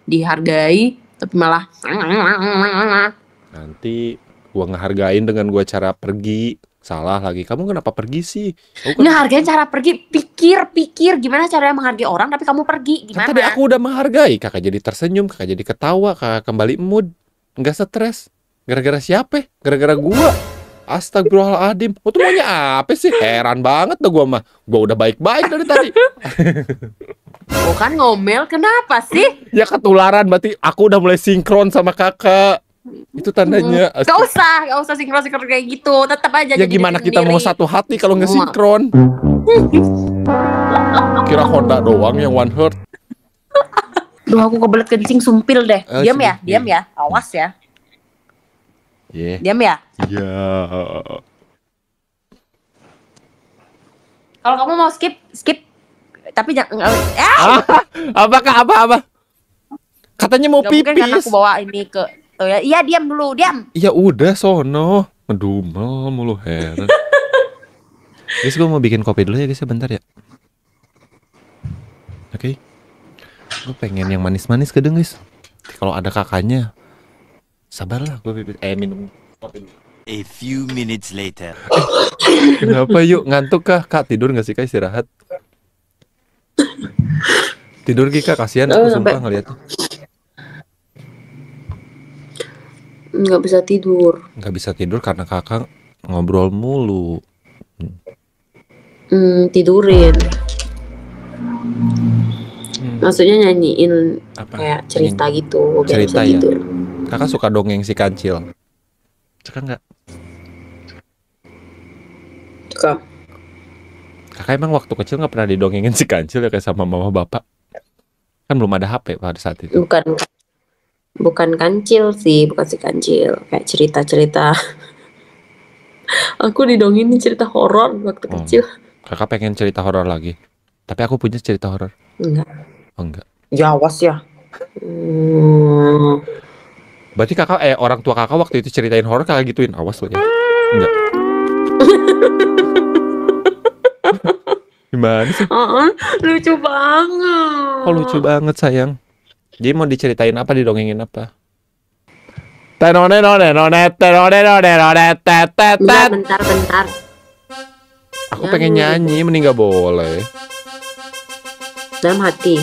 dihargai tapi malah Nanti gua ngehargain dengan gua cara pergi. Salah lagi. Kamu kenapa pergi sih? Aku kan, ngehargain cara pergi. Pikir gimana caranya menghargai orang tapi kamu pergi kan gimana? tadi aku udah menghargai. Kakak jadi tersenyum, kakak jadi ketawa, kakak kembali mood. Nggak stres. Gara-gara siapa? Gara-gara gua. Astagfirullahaladzim. Lu tuh maunya apa sih? Heran banget dah gua mah. Gua udah baik-baik dari tadi. Bukan ngomel, kenapa sih? Ya ketularan berarti aku udah mulai sinkron sama kakak. Itu tandanya. Gak usah sinkron kayak gitu. Tetap aja Ya jadi gimana diri kita mau sendiri. satu hati kalau nggak Semua. sinkron? Kira Honda doang yang one heart. Duh, aku kebelet kencing sumpil deh. Oh, Diam ya, sini. diam ya. Awas ya. Yeah. Diam ya. Iya. Kalau kamu mau skip. Tapi jangan Apa? Katanya mau Gak mungkin kan pipis. aku bawa ini ke tuh ya. Iya, diam dulu, diam. Ya udah sono. Ngedumel mulu heran. Guys, gue mau bikin kopi dulu ya guys, bentar ya. Oke. Gue pengen yang manis-manis kadang guys. Kalau ada kakaknya, sabarlah gue minum kopi dulu. A few minutes later. Kenapa yuk? Ngantuk kah? Kak tidur gak sih Kak, istirahat? Tidur Kak, kasihan aku sumpah ngeliatnya. Nggak bisa tidur. Gak bisa tidur karena kakak ngobrol mulu. Tidurin. Maksudnya nyanyiin Apa? kayak cerita gitu. Biar Cerita bisa ya? tidur. Kakak suka dongeng si kancil. Suka nggak? Suka. Kakak emang waktu kecil nggak pernah didongengin si kancil ya kayak sama mama bapak? Kan belum ada HP pada saat itu. Bukan kancil sih, bukan si kancil. Kayak cerita-cerita. Aku didongengin cerita horor waktu kecil. Kakak pengen cerita horor lagi. Tapi aku punya cerita horor. Enggak. Oh enggak. Ya awas ya. Berarti kakak orang tua kakak waktu itu ceritain horor kakak gituin, awas lo ya. Enggak. Gimana sih? Lucu banget. Oh lucu banget sayang. Jadi mau diceritain apa, didongengin apa? Bentar. Aku pengen nyanyi, mending gak boleh. Dalam hati.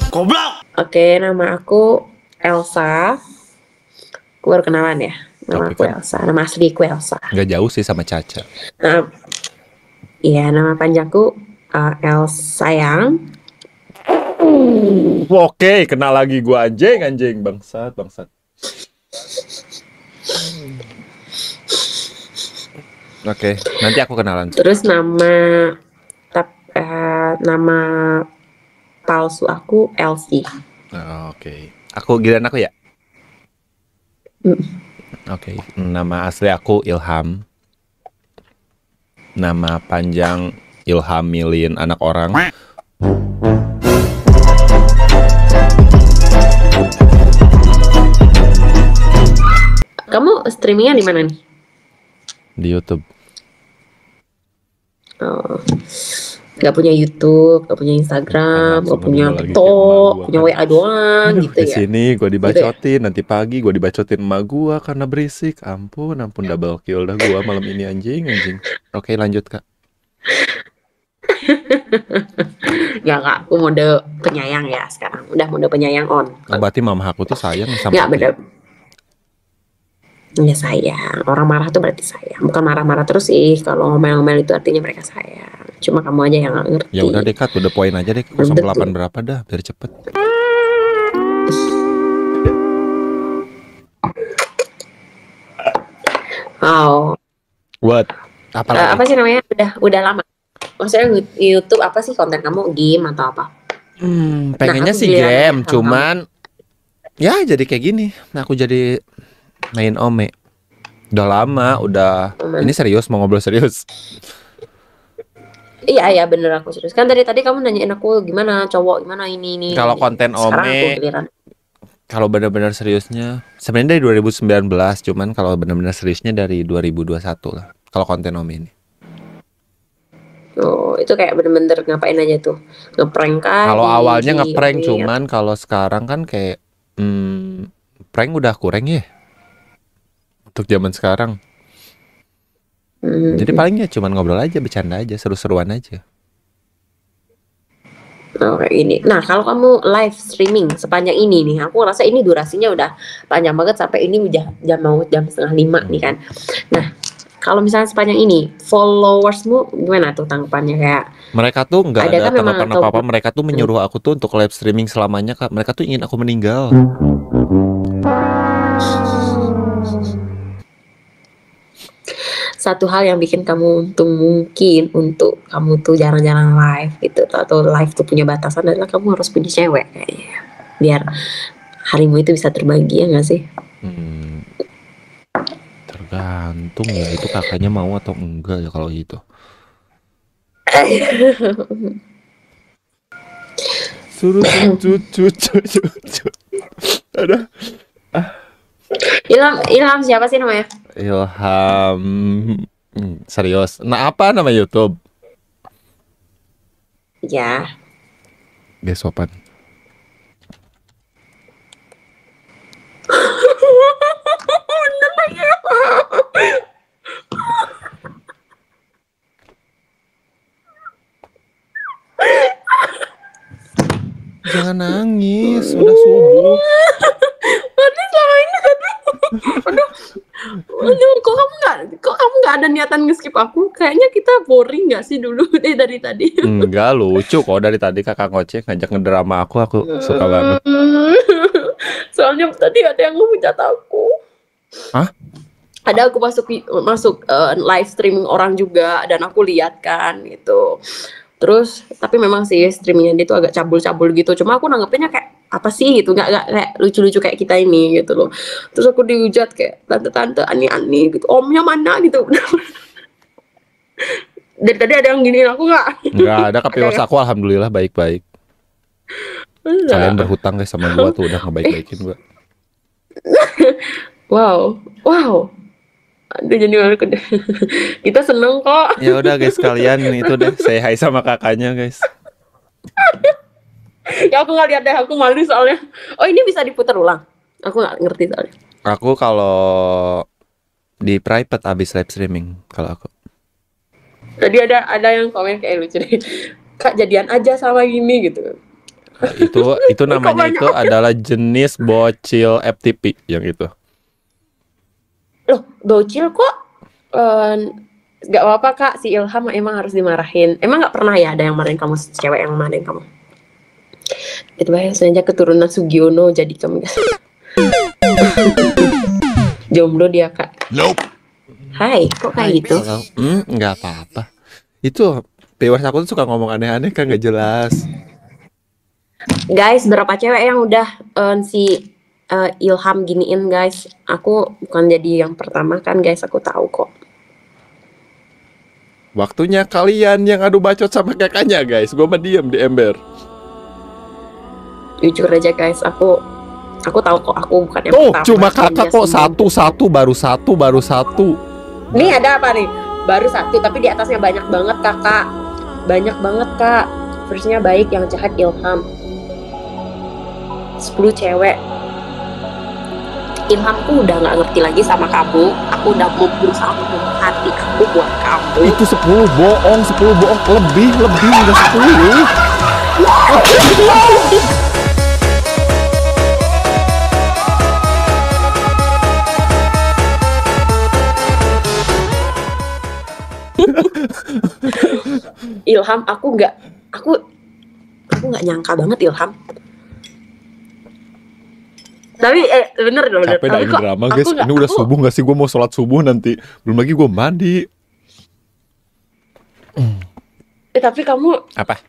Goblok. Oke, nama aku Elsa. Aku baru kenalan ya. Nama Tapi aku kan- Elsa. Nama asli aku Elsa. Gak jauh sih sama Caca. Iya, nama panjangku Elsa yang. Oke, kenal lagi gua anjing bangsat. Oke, nanti aku kenalan. Terus nama palsu aku Elsie. Oke. Aku giliran aku ya? Oke, nama asli aku Ilham. Nama panjang Ilham Milin anak orang. Kamu streamingnya di mana nih? Di YouTube. Oh, gak punya YouTube, gak punya Instagram, Langsung gak punya dulu lagi TikTok, kayak emak gua punya kan. WA doang gitu Di ya. sini gue dibacotin, nanti pagi gue dibacotin emak gua karena berisik. Ampun double kill dah gua malam ini anjing. Oke, lanjut Kak. Ya kak, aku mode penyayang ya sekarang. Udah mode penyayang on. Oh, berarti mama aku tuh sayang sama Ya aku. bener. Ya sayang. Orang marah tuh berarti sayang. Bukan marah-marah terus sih. Kalau ngomel-ngomel itu artinya mereka sayang. Cuma kamu aja yang gak ngerti. Ya udah deh Kak, udah poin aja deh 08 berapa dah biar cepet. Oh, What? Apalagi? apa sih namanya? Udah lama. Maksudnya YouTube apa sih konten kamu? Game atau apa? Pengennya aku sih giliran game, sama cuman ya jadi kayak gini. Nah, aku jadi main Ome. Udah lama, udah. Ini serius, mau ngobrol serius. Iya bener, aku serius. Kan tadi kamu nanyain aku gimana cowok, gimana ini. Kalau konten Sekarang Ome, aku giliran. kalau benar-benar seriusnya, sebenarnya dari 2019, cuman kalau benar-benar seriusnya dari 2021 lah. Kalau konten Ome ini. Oh, itu kayak bener-bener ngapain aja tuh? Ngeprank kah? Kalau awalnya Di ngeprank, Ome? cuman kalau sekarang kan kayak prank udah kurang ya. Untuk zaman sekarang. Jadi paling ya cuman ngobrol aja, bercanda aja, seru-seruan aja. Oh, kayak gini. Nah, kalau kamu live streaming sepanjang ini nih, aku rasa ini durasinya udah panjang banget sampai ini udah jam 4:30 nih kan. Nah, Kalau misalnya sepanjang ini, followersmu gimana tuh tanggapannya kayak? Mereka tuh nggak Ada ada kan memang tanggapan atau apa-apa. Mereka tuh menyuruh aku tuh untuk live streaming selamanya, Kak. Mereka tuh ingin aku meninggal. satu hal yang bikin kamu untung mungkin untuk kamu tuh jarang-jarang live gitu atau live tuh punya batasan adalah kamu harus punya cewek kayaknya. Biar harimu itu bisa terbagi ya nggak sih? Tergantung ya itu kakaknya mau atau enggak ya kalau gitu. Suruh cucu. Ada. Ilham siapa sih namanya? Ilham. Serius. Nah, apa nama YouTube? Ya. Guys, sopan. Jangan nangis, udah subuh. Berarti selama ini aduh, kok kamu nggak ada niatan nge-skip aku? Kayaknya kita boring nggak sih dulu dari tadi? Enggak, lucu kok dari tadi kakak ngoceh ngajak ngedrama aku suka banget. Soalnya tadi ada yang ngehujat aku. Hah? Ada aku masuk live streaming orang juga dan aku lihat kan gitu. Terus tapi memang sih streamingnya dia tuh agak cabul-cabul gitu. Cuma aku nanggepinnya kayak apa sih gitu, nggak kayak lucu-lucu kayak kita ini gitu loh. Terus aku dihujat kayak tante-tante ani-ani gitu, omnya mana gitu. Dari tadi ada yang giniin aku nggak? Nggak ada, viewers aku alhamdulillah baik-baik. Kalian berhutang guys sama gua tuh udah ngebaik-baikin gua. Wow. Aduh jadi malu kita seneng kok. Ya udah guys, kalian itu deh say hi sama kakaknya guys. Ya aku nggak lihat deh, aku malu soalnya. Oh ini bisa diputar ulang? Aku nggak ngerti soalnya. Aku kalau di private abis live streaming kalau aku. Tadi ada yang komen kayak lucu deh. Kak jadian aja sama gini gitu. Nah, itu namanya itu adalah jenis bocil FTP yang itu. Loh, bocil kok nggak apa-apa Kak, si Ilham emang harus dimarahin. Emang nggak pernah ya ada yang marahin kamu, cewek yang marahin kamu? Itu bahaya sengaja keturunan Sugiono jadi kamu. Jomblo dia Kak. Nope. Hai, kok kayak gitu? Nggak apa-apa. Itu viewers aku tuh suka ngomong aneh-aneh kan nggak jelas. Guys, berapa cewek yang udah si Ilham giniin guys? Aku bukan jadi yang pertama kan guys, aku tahu kok. Waktunya kalian yang adu bacot sama kakaknya guys. Gue mah diem di ember. Jujur aja guys, aku tahu kok aku bukan yang Tuh, pertama. cuma kakak Dia kok sendiri. baru satu. Nih ada apa nih? Baru satu, tapi di atasnya banyak banget kakak. Banyak banget kak. Versinya baik, yang jahat Ilham. 10 cewek. Ilhamku udah nggak ngerti lagi sama kamu. Aku udah mau berusaha membuka hati aku buat kamu. Itu 10 bohong, lebih udah 10. Ilham, aku nggak nyangka banget Ilham. Tapi bener. Capek dah ini drama guys. Ini udah subuh nggak sih? Gue mau sholat subuh nanti. Belum lagi gue mandi. Tapi kamu Apa?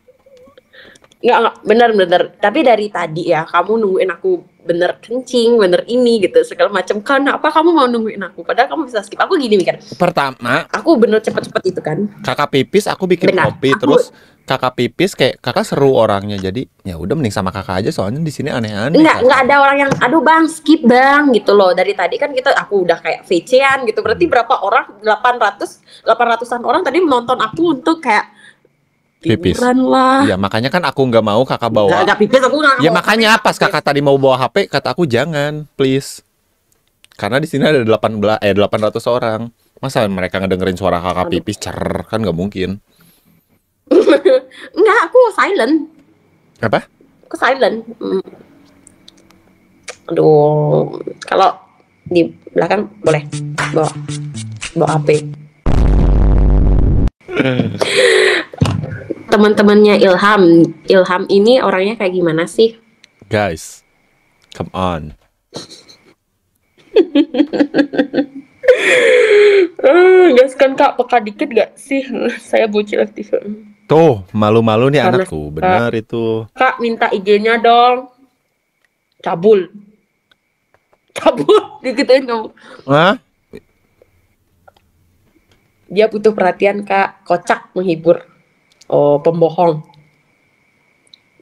nggak bener. Tapi dari tadi ya kamu nungguin aku bener kencing, bener ini gitu segala macam. Kenapa kamu mau nungguin aku? Padahal kamu bisa skip. Aku gini mikir. Pertama, Aku bener cepet-cepet itu kan. kakak pipis aku bikin Benar, kopi, terus kakak pipis kayak kakak seru orangnya. Jadi ya udah mending sama kakak aja soalnya di sini aneh-aneh. Nggak ada orang yang aduh bang skip bang gitu loh. Dari tadi kan aku udah kayak VC-an gitu. Berarti berapa orang? 800-an orang tadi menonton aku untuk kayak Pipis. tiduran lah. Ya makanya kan aku nggak mau kakak bawa. Nggak pipis aku nggak Ya mau. makanya pas kakak tadi mau bawa HP kata aku jangan, please. Karena di sini ada 800 orang. Masa mereka ngedengerin suara kakak pipis cer kan nggak mungkin. Enggak, aku silent. Apa? Aku silent. Aduh, kalau di belakang boleh bawa HP. Teman-temannya Ilham ini orangnya kayak gimana sih? Guys, come on. Gas kan Kak, peka dikit gak sih? Saya bocil aktif. Tuh, malu-malu nih Panas, anakku. Benar itu. Kak, minta IG-nya dong. Cabul, digituin kamu. Hah? Dia butuh perhatian Kak, kocak menghibur. Oh, pembohong.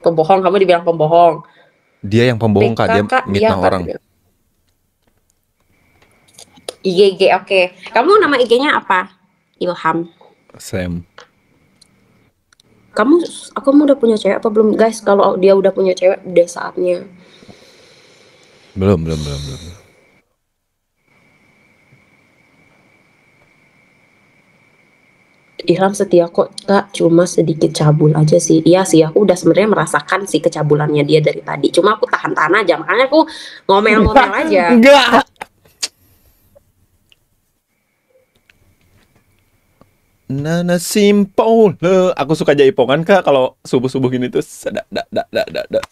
Kamu dibilang pembohong. Dia yang pembohong Kak, dia Kak, mitnah orang. IG, oke. Kamu nama IG-nya apa? Ilham. Sam. Aku udah punya cewek apa belum guys? Kalau dia udah punya cewek, udah saatnya. Belum. Ilham setia kok Kak, cuma sedikit cabul aja sih. Iya sih, aku udah sebenarnya merasakan sih kecabulannya dia dari tadi. Cuma aku tahan-tahan aja, makanya aku ngomel-ngomel aja. Enggak. Nana simple. Aku suka jaipongan Kak kalau subuh-subuh gini tuh. Dak.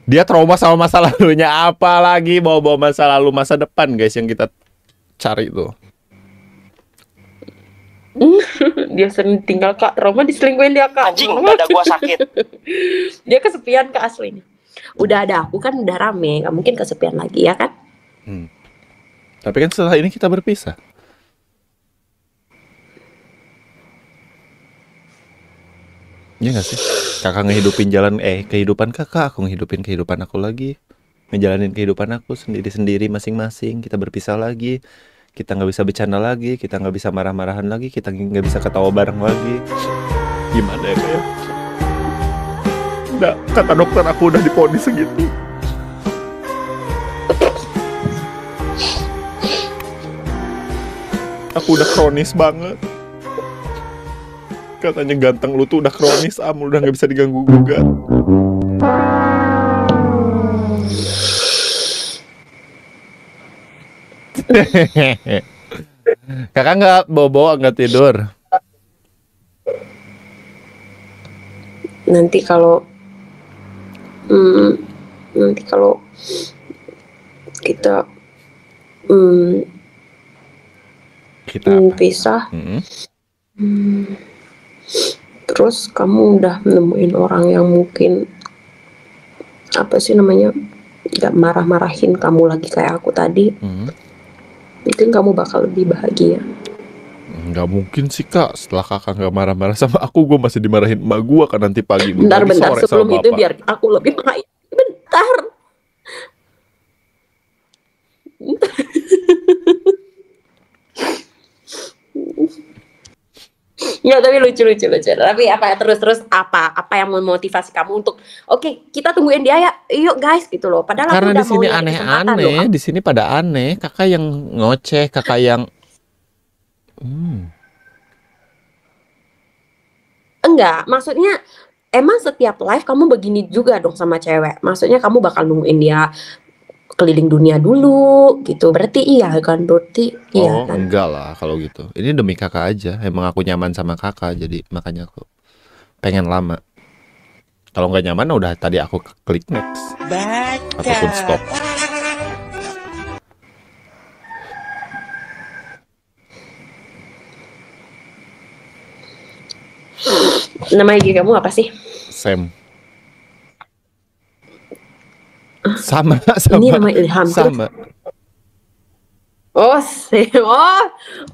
Dia trauma sama masa lalunya, apa lagi bawa-bawa masa lalu masa depan guys yang kita cari tuh. Dia sering tinggal Kak, trauma diselingkuhin dia Kak. Anjing, dada gua sakit. Dia kesepian Kak aslinya. Udah ada aku kan udah rame, gak mungkin kesepian lagi ya kan? Tapi kan setelah ini kita berpisah. Iya gak sih? Kakak ngehidupin kehidupan kakak, aku ngehidupin kehidupan aku lagi. Ngejalanin kehidupan aku sendiri-sendiri masing-masing. Kita berpisah lagi. Kita gak bisa bercanda lagi. Kita gak bisa marah-marahan lagi. Kita gak bisa ketawa bareng lagi. Gimana ya kayak? Udah, kata dokter aku udah diponis segitu. Aku udah kronis banget. Katanya ganteng lu tuh udah kronis, udah gak bisa diganggu-gugat. Kakak nggak bobo, nggak tidur? Nanti kalau kita Kita apa? pisah, terus kamu udah nemuin orang yang mungkin apa sih namanya, gak marah-marahin kamu lagi kayak aku tadi, mungkin kamu bakal lebih bahagia. Nggak mungkin sih Kak, setelah kakak nggak marah-marah sama aku, gue masih dimarahin emak gue kan nanti pagi. Bentar, sore sebelum sama itu bapak. biar aku lebih baik. Bentar. Ya tapi lucu. Tapi terus apa yang memotivasi kamu untuk oke, kita tungguin dia ya, yuk guys gitu loh. Padahal aku Karena udah di sini mau nyari kesempatan loh. aneh-aneh, di sini pada aneh. Kakak yang ngoceh, kakak yang Enggak, maksudnya emang setiap live kamu begini juga dong sama cewek. Maksudnya kamu bakal nungguin dia keliling dunia dulu gitu. Berarti iya kan? Iya kan? enggak lah kalau gitu. Ini demi kakak aja. Emang aku nyaman sama kakak, jadi makanya aku pengen lama. Kalau nggak nyaman udah tadi aku klik next ataupun stop. Nama IG kamu apa sih? Sam. Sama. Ini nama Ilham. Sama. Oh,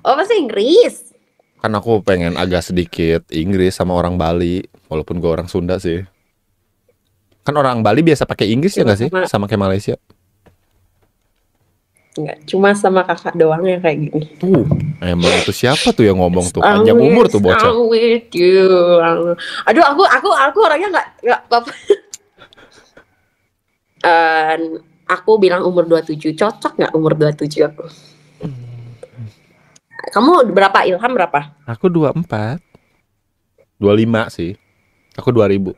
bahasa Inggris. Kan aku pengen agak sedikit Inggris sama orang Bali, walaupun gue orang Sunda sih. Kan orang Bali biasa pakai Inggris ya nggak sih? Sama kayak Malaysia. Enggak, cuma sama kakak doang yang kayak gini. Emang itu siapa tuh yang ngomong tuh? Panjang umur tuh bocah. I'm with you. Aduh, aku orangnya nggak apa. Aku bilang umur 27. Cocok nggak umur 27 aku? Kamu berapa? Ilham berapa? Aku 24. 25 sih. Aku 2000.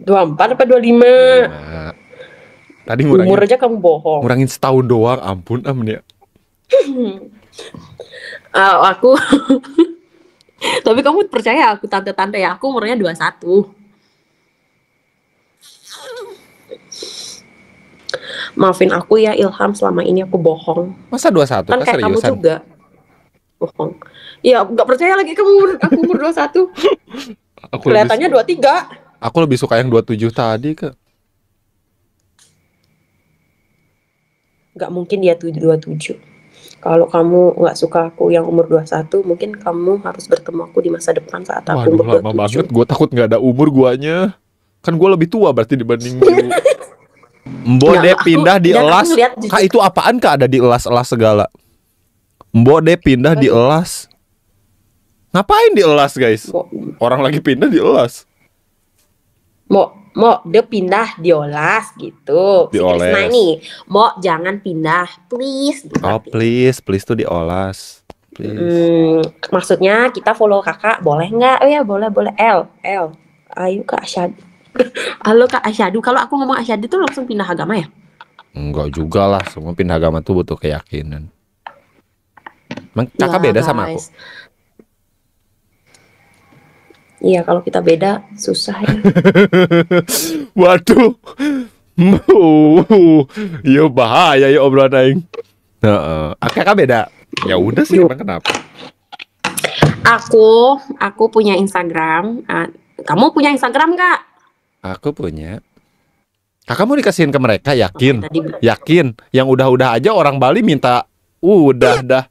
24 apa 25? Tadi Umur ngurangin, aja kamu bohong. ngurangin setahun doang. Ampun, ya. Aku tapi kamu percaya aku tante-tante ya, aku umurnya 21. Maafin aku ya Ilham, selama ini aku bohong. Masa 21? Kan Kak, kayak kamu seriusan? juga bohong. Iya, nggak percaya lagi aku umur 21. Aku Kelihatannya 23. Aku lebih suka yang 27 tadi, Kak. Nggak mungkin dia 27. Kalau kamu nggak suka aku yang umur 21, mungkin kamu harus bertemu aku di masa depan saat aku Waduh, umur lama 27. banget. Gue takut nggak ada umur guanya. Kan gue lebih tua berarti dibanding you. Mbok deh pindah di dan aku elas. ngeliat Kak, itu apaan, Kak? Ada di elas-elas segala. Mbok deh pindah di elas. Ngapain di elas, guys? Orang lagi pindah di elas. Mau dia pindah diolas gitu. Si Dioles. Krisna nih, mau jangan pindah, please. Gitu. Oh, please tuh diolas. Please. Maksudnya kita follow kakak, boleh nggak? Oh ya boleh. L. Ayo Kak Asyadu. Halo Kak Asyadu. Kalau aku ngomong Asyadu tuh langsung pindah agama ya? Enggak juga lah. Semua pindah agama tuh butuh keyakinan. Kakak Ya, beda sama aku. guys. Iya, kalau kita beda susah ya. Waduh. Yo bahaya ya obrolan aing. Heeh. Kakak beda. Ya udah sih, emang kenapa? Aku punya Instagram. Kamu punya Instagram nggak? Aku punya. Kakak mau dikasihin ke mereka, yakin? Oke, tadi Yakin? Yang udah-udah aja orang Bali minta udah dah.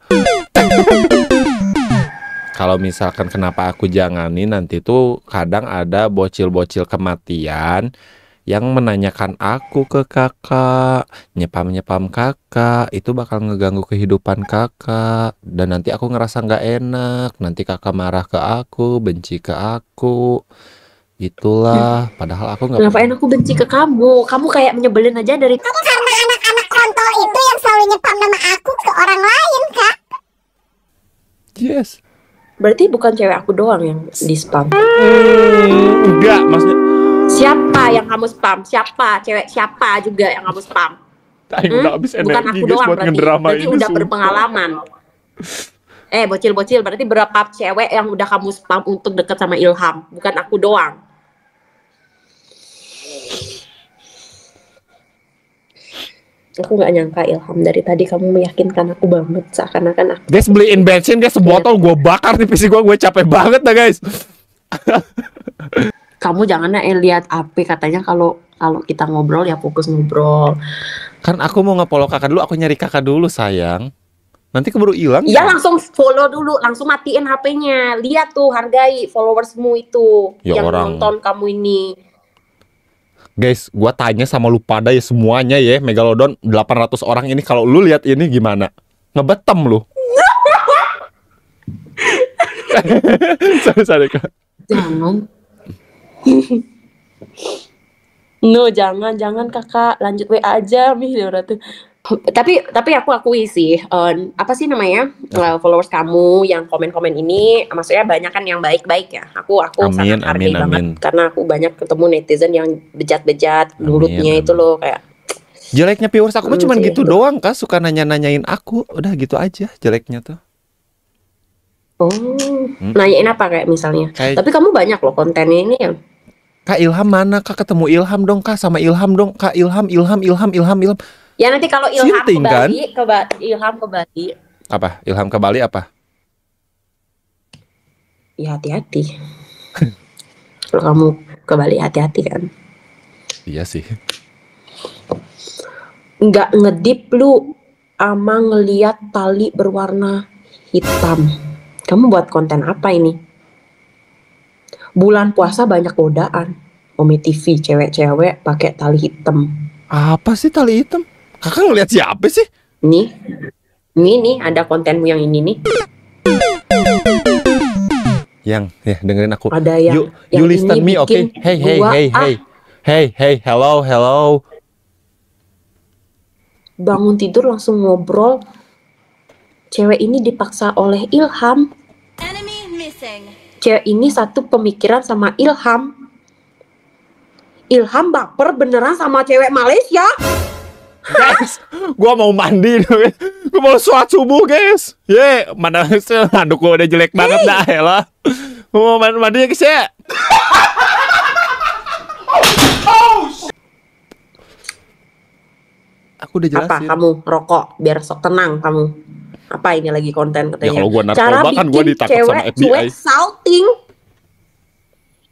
Kalau misalkan kenapa aku janganin, nanti tuh kadang ada bocil-bocil kematian yang menanyakan aku ke kakak, nyepam kakak, itu bakal ngeganggu kehidupan kakak, dan nanti aku ngerasa nggak enak, nanti kakak marah ke aku, benci ke aku, itulah. Padahal aku nggak. Ngapain aku benci ke kamu? Kamu kayak menyebelin aja dari. Karena anak-anak kontol itu yang selalu nyepam nama aku ke orang lain, Kak. Yes. Berarti bukan cewek aku doang yang di spam. Enggak, maksudnya. Siapa yang kamu spam? Siapa? Cewek siapa juga yang kamu spam? Udah habis Bukan energi aku guys doang buat berarti. ngedrama Berarti ini. udah Sumpah. berpengalaman. Bocil-bocil, berarti berapa cewek yang udah kamu spam untuk deket sama Ilham? Bukan aku doang. Aku nggak nyangka Ilham, dari tadi kamu meyakinkan aku banget, seakan-akan aku. Guys, beliin bensin guys sebotol, gue bakar nih PC gue capek banget dah guys. Kamu jangan lihat HP, katanya kalau kita ngobrol ya fokus ngobrol. Kan aku mau nge-follow kakak dulu, aku nyari kakak dulu sayang. Nanti keburu hilang. Iya, langsung follow dulu, langsung matiin HP-nya. Lihat tuh, hargai followersmu itu Ya yang orang. nonton kamu ini. Guys, gua tanya sama lu pada ya semuanya ya, Megalodon 800 orang ini, kalau lu lihat ini gimana? Ngebetem lu. Sorry, Kak. Jangan. No, jangan kakak, lanjut WA aja, Tapi aku akui sih, apa sih namanya, followers kamu yang komen-komen ini, maksudnya banyak kan yang baik-baik ya. Aku sangat hargai banget, karena aku banyak ketemu netizen yang bejat-bejat, mulutnya itu loh kayak. Jeleknya viewers aku mah cuman sih, gitu doang, Kak, suka nanya-nanyain aku, udah gitu aja jeleknya tuh. Nanyain apa kayak misalnya? Tapi kamu banyak loh kontennya ini ya. Kak Ilham mana? Kak ketemu Ilham dong, Kak, sama Ilham dong, Kak. Ilham. Ya nanti kalau Ilham Sinting, ke Bali, Ilham ke Bali. Apa? Ilham ke Bali apa? Ya hati-hati. Kalau kamu ke Bali hati-hati kan. Iya sih. Nggak ngedip lu ama ngeliat tali berwarna hitam. Kamu buat konten apa ini? Bulan puasa banyak godaan. Ome TV cewek-cewek pakai tali hitam. Apa sih tali hitam? Kakak ngeliat siapa sih? Nih ada kontenmu yang ini nih. Yang dengerin aku. Ada yang you listen me, okay? Hey, hello. Bangun tidur langsung ngobrol. Cewek ini dipaksa oleh Ilham. Cewek ini satu pemikiran sama Ilham. Ilham baper beneran sama cewek Malaysia. Guys, gua mau mandi nih. Gua mau sholat subuh, guys. Mana handuk gua udah jelek banget dah, elah. Gua mau mandi ya, guys ya. Aku udah jelasin. Apa kamu rokok biar sok tenang kamu? Apa ini lagi konten katanya? Ya kalau gua Cara narkoba kan gua bikin ditangkap sama cewek FBI. cuek salting.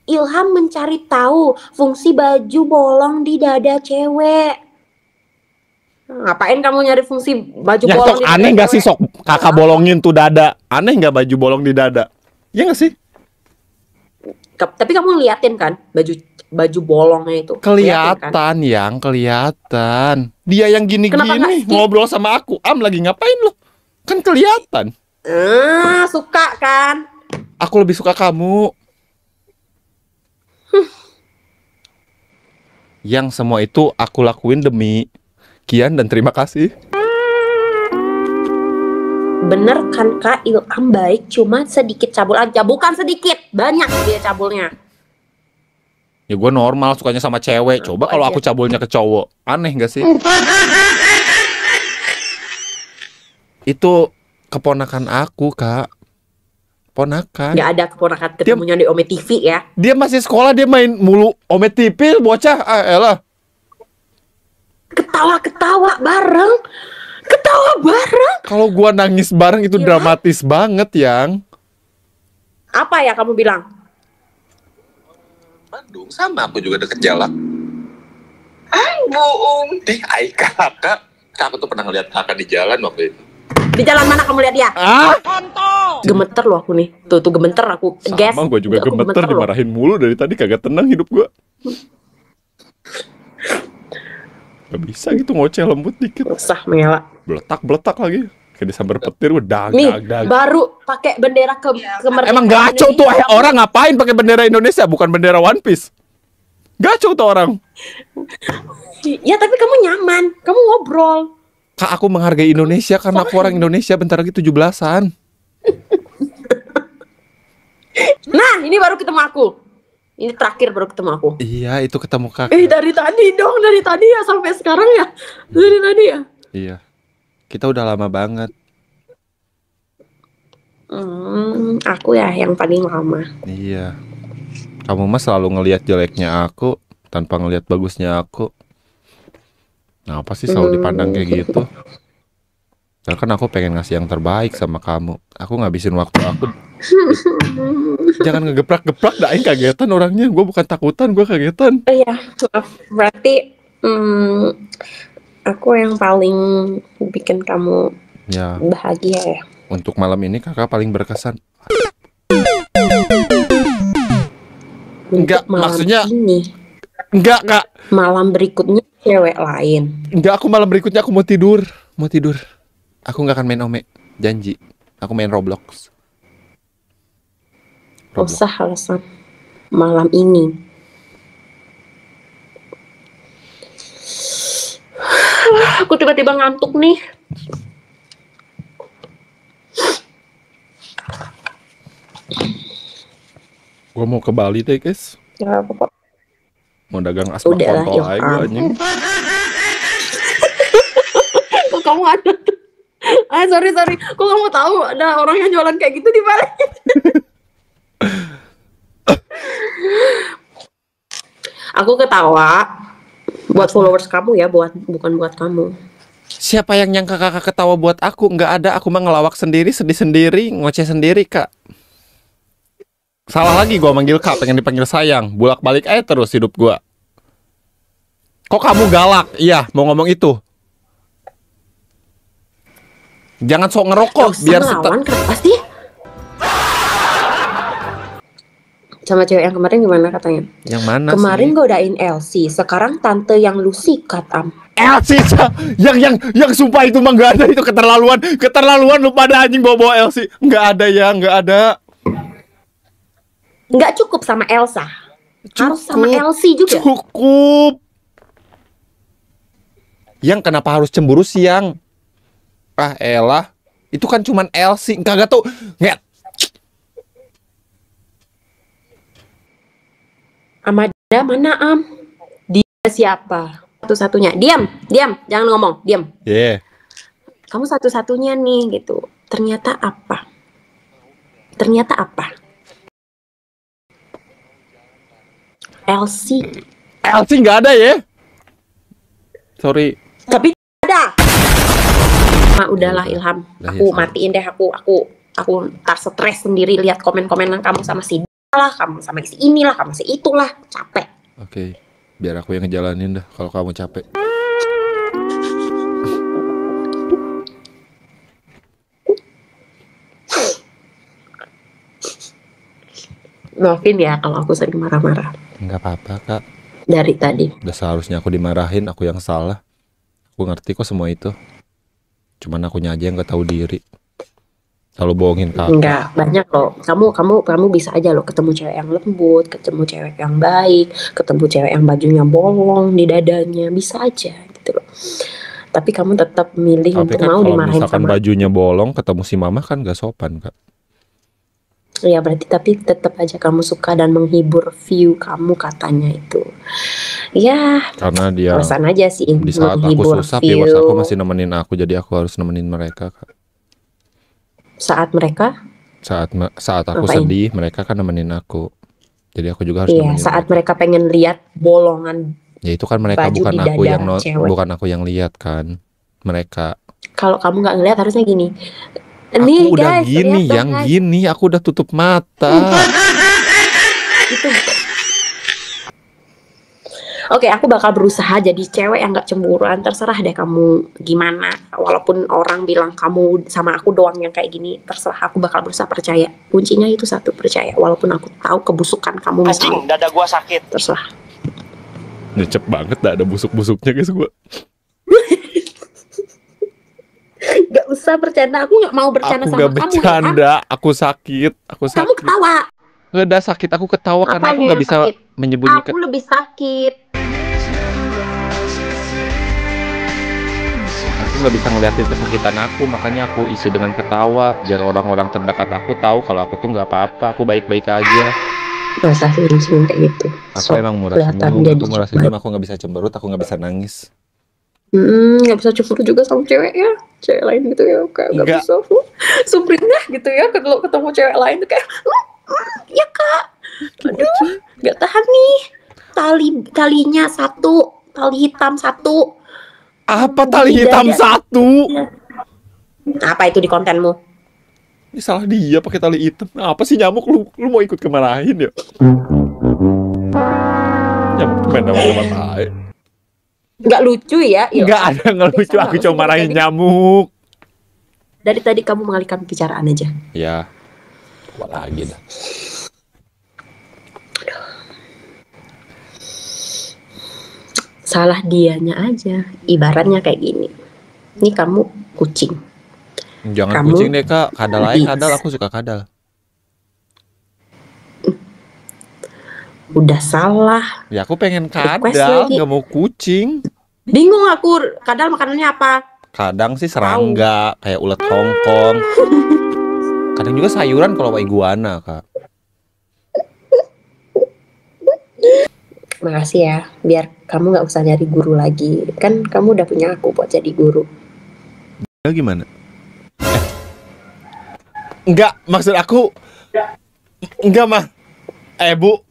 Ilham mencari tahu fungsi baju bolong di dada cewek. Ngapain kamu nyari fungsi baju Ya bolong sok di dada aneh nggak sih cewek? sok kakak bolongin tuh dada? Aneh nggak baju bolong di dada? Iya nggak sih? Tapi kamu liatin kan baju bolongnya itu? Liatin kan? Kelihatan. Dia yang Kenapa nggak gini-gini skip? ngobrol sama aku. Lagi ngapain lo? Kan kelihatan. Suka kan? Aku lebih suka kamu. Yang semua itu aku lakuin demi Kian dan terima kasih. Bener kan Kak, Ilham baik cuma sedikit cabul aja. Bukan sedikit, banyak dia cabulnya. Ya gue normal sukanya sama cewek. Coba kalau aku cabulnya ke cowok, aneh gak sih? Itu keponakan aku, Kak. Ponakan. Gak ada keponakan ketemunya di Ome TV ya. Dia masih sekolah, dia main mulu Ome TV, bocah. Elah. Ketawa-ketawa bareng. Ketawa bareng. Kalau gua nangis bareng itu dramatis banget, Yang. Apa ya kamu bilang? Bandung sama aku juga deket jalan. Bohong. Ai kakak. Kakak tuh pernah ngeliat kakak di jalan waktu itu. Di jalan mana kamu lihat dia? Gemeter loh aku nih. Tuh gemeter aku. Guys. Sama gua juga Aku gemeter loh. dimarahin mulu dari tadi, kagak tenang hidup gua. Gak bisa gitu ngoceh lembut dikit. Usah Mela. Beletak lagi. Kayak disambar petir gua dag. Baru pakai bendera kemerdekaan. Emang gacau tuh Indonesia. orang ngapain pakai bendera Indonesia bukan bendera One Piece? Gacau tuh orang. Ya tapi kamu nyaman. Kamu ngobrol. Kak, aku menghargai Indonesia karena aku orang Indonesia, bentar lagi 17-an. Nah, ini baru ketemu aku. Ini terakhir baru ketemu aku. Iya, itu ketemu kakak. Dari tadi dong, dari tadi ya sampai sekarang ya. Dari tadi ya. Iya. Kita udah lama banget. Aku ya yang paling lama. Iya. Kamu mah selalu ngelihat jeleknya aku tanpa ngelihat bagusnya aku. Nah, apa sih selalu dipandang kayak gitu? Karena kan aku pengen ngasih yang terbaik sama kamu. Aku ngabisin waktu aku. Jangan ngegeprak-geprak, Daing kagetan orangnya. Gue bukan takutan, gue kagetan. Iya, maaf. Berarti aku yang paling bikin kamu Ya, bahagia ya. untuk malam ini kakak paling berkesan. Enggak, Untuk malam maksudnya ini, enggak, Kak. malam berikutnya cewek lain. Enggak, aku malam berikutnya aku mau tidur. Aku nggak akan main Ome, janji. Aku main Roblox. Usah alasan. Malam ini. Aku tiba-tiba ngantuk nih. Gua mau ke Bali deh, guys. Ya apa-apa. Mau dagang asbak Udahlah, kontol aja gua, anjing. Kok kamu ada tuh? Sorry. Kok kamu tahu ada orang yang jualan kayak gitu di Bali? Aku ketawa buat followers kamu ya, bukan buat kamu. Siapa yang nyangka kakak ketawa buat aku? Nggak ada, aku mah ngelawak sendiri, sedih sendiri, ngoceh sendiri, Kak. Salah lagi gua manggil Kak, pengen dipanggil sayang. Bolak-balik aja terus hidup gua. Kok kamu galak? Iya, mau ngomong itu. Jangan sok ngerokok biar lawan kenapa sih? Sama cewek yang kemarin gimana katanya? Yang mana Kemarin sih? godain Elsie, sekarang tante yang lu sikat am. Elsie, yang sumpah itu mah nggak ada, itu keterlaluan lu pada anjing bawa Elsie. Nggak ada. Nggak cukup sama Elsa, harus sama Elsie juga. Cukup. Yang kenapa harus cemburu siang? Ah elah, itu kan cuman Elsie, kagak tuh. Nggak. Amanda mana am? Dia siapa? satu-satunya. Diam, jangan ngomong, diam. Yeah. Kamu satu-satunya nih gitu. Ternyata apa? Elsie nggak ada ya? Sorry. tapi ada. Udahlah Ilham, Udah, aku ya, matiin deh, aku ntar stres sendiri lihat komen-komenan kamu sama si lah, kamu sama si inilah, kamu si itulah, capek. Oke, biar aku yang ngejalanin dah kalau kamu capek. Maafin ya kalau aku sering marah-marah Nggak apa-apa kak. dari tadi. Udah seharusnya aku dimarahin, aku yang salah. Aku ngerti kok semua itu. Cuman akunya aja yang nggak tahu diri. Selalu bohongin kakak. Enggak, banyak loh. Kamu bisa aja loh ketemu cewek yang lembut, ketemu cewek yang baik, ketemu cewek yang bajunya bolong di dadanya, bisa aja gitu loh. Tapi kamu tetap milih Tapi untuk kan mau kalau dimarahin misalkan sama. bajunya bolong, ketemu si mama kan gak sopan kak. Ya berarti tapi tetap aja kamu suka dan menghibur view kamu katanya itu. Ya, Karena dia alasan aja sih di saat aku menghibur susah, view. viewers aku masih nemenin aku, jadi aku harus nemenin mereka kak. Saat mereka, Saat aku Ngapain? sedih, mereka kan nemenin aku. Jadi aku juga harus iya, nemenin saat mereka. mereka pengen lihat bolongan. Ya itu kan mereka, baju bukan di aku dada yang cewek. bukan aku yang lihat kan. Mereka. Kalau kamu nggak ngeliat harusnya gini. Aku Nih udah guys, gini, lihat dong, yang guys. gini aku udah tutup mata. Itu. Oke, aku bakal berusaha jadi cewek yang gak cemburuan. Terserah deh kamu gimana. Walaupun orang bilang kamu sama aku doang yang kayak gini, terserah, aku bakal berusaha percaya. Kuncinya itu satu, percaya. Walaupun aku tahu kebusukan kamu misalnya. dada gua sakit. Terserah. Nyecep banget, dah ada busuk-busuknya guys gua. Gak usah bercanda. Aku gak mau bercanda Aku sama gak kamu. bercanda, aku sakit. Kamu ketawa. Udah sakit, aku ketawa karena aku Apanya nggak yang bisa sakit? menyembunyikan. Aku lebih sakit. Aku nggak bisa ngeliatin kesakitan aku, makanya aku isi dengan ketawa biar orang-orang terdekat aku tahu kalau aku tuh nggak apa-apa, aku baik-baik aja. Gak usah senyum-senyum kayak gitu. Aku emang murah kelihatan senyum, jadi aku murah cepat. senyum, aku nggak bisa cemberut, aku nggak bisa nangis. Gak bisa cemburu juga sama cewek ya, cewek lain gitu ya, kayak gak Nggak. bisa sumringah gitu ya, kalau ketemu cewek lain tuh kayak ya kak, aduh gak tahan nih, talinya satu, tali hitam satu. Apa tali Di hitam dada. satu? Apa itu di kontenmu? Ini salah dia pakai tali hitam. Apa sih nyamuk, lu mau ikut kemarahin ya? Nyamuk tuh main sama tai. Gak lucu ya? Nggak ada nggak lucu, Sama, aku cuma marahin dari- nyamuk. Dari tadi kamu mengalihkan pembicaraan aja. Ya, apa lagi dah. Salah dianya aja, ibaratnya kayak gini. Ini kamu kucing. Jangan Kamu kucing deh kak, kadal aja Beats. kadal, aku suka kadal. Udah salah. Ya aku pengen Request kadal, lagi. nggak mau kucing. Bingung aku, kadang makanannya apa? Kadang sih serangga, kayak ulet Hongkong. Kadang juga sayuran kalau iguana kak. Makasih ya, biar kamu gak usah nyari guru lagi. Kan kamu udah punya aku buat jadi guru. Ya gimana? Enggak, maksud aku enggak mah. Bu,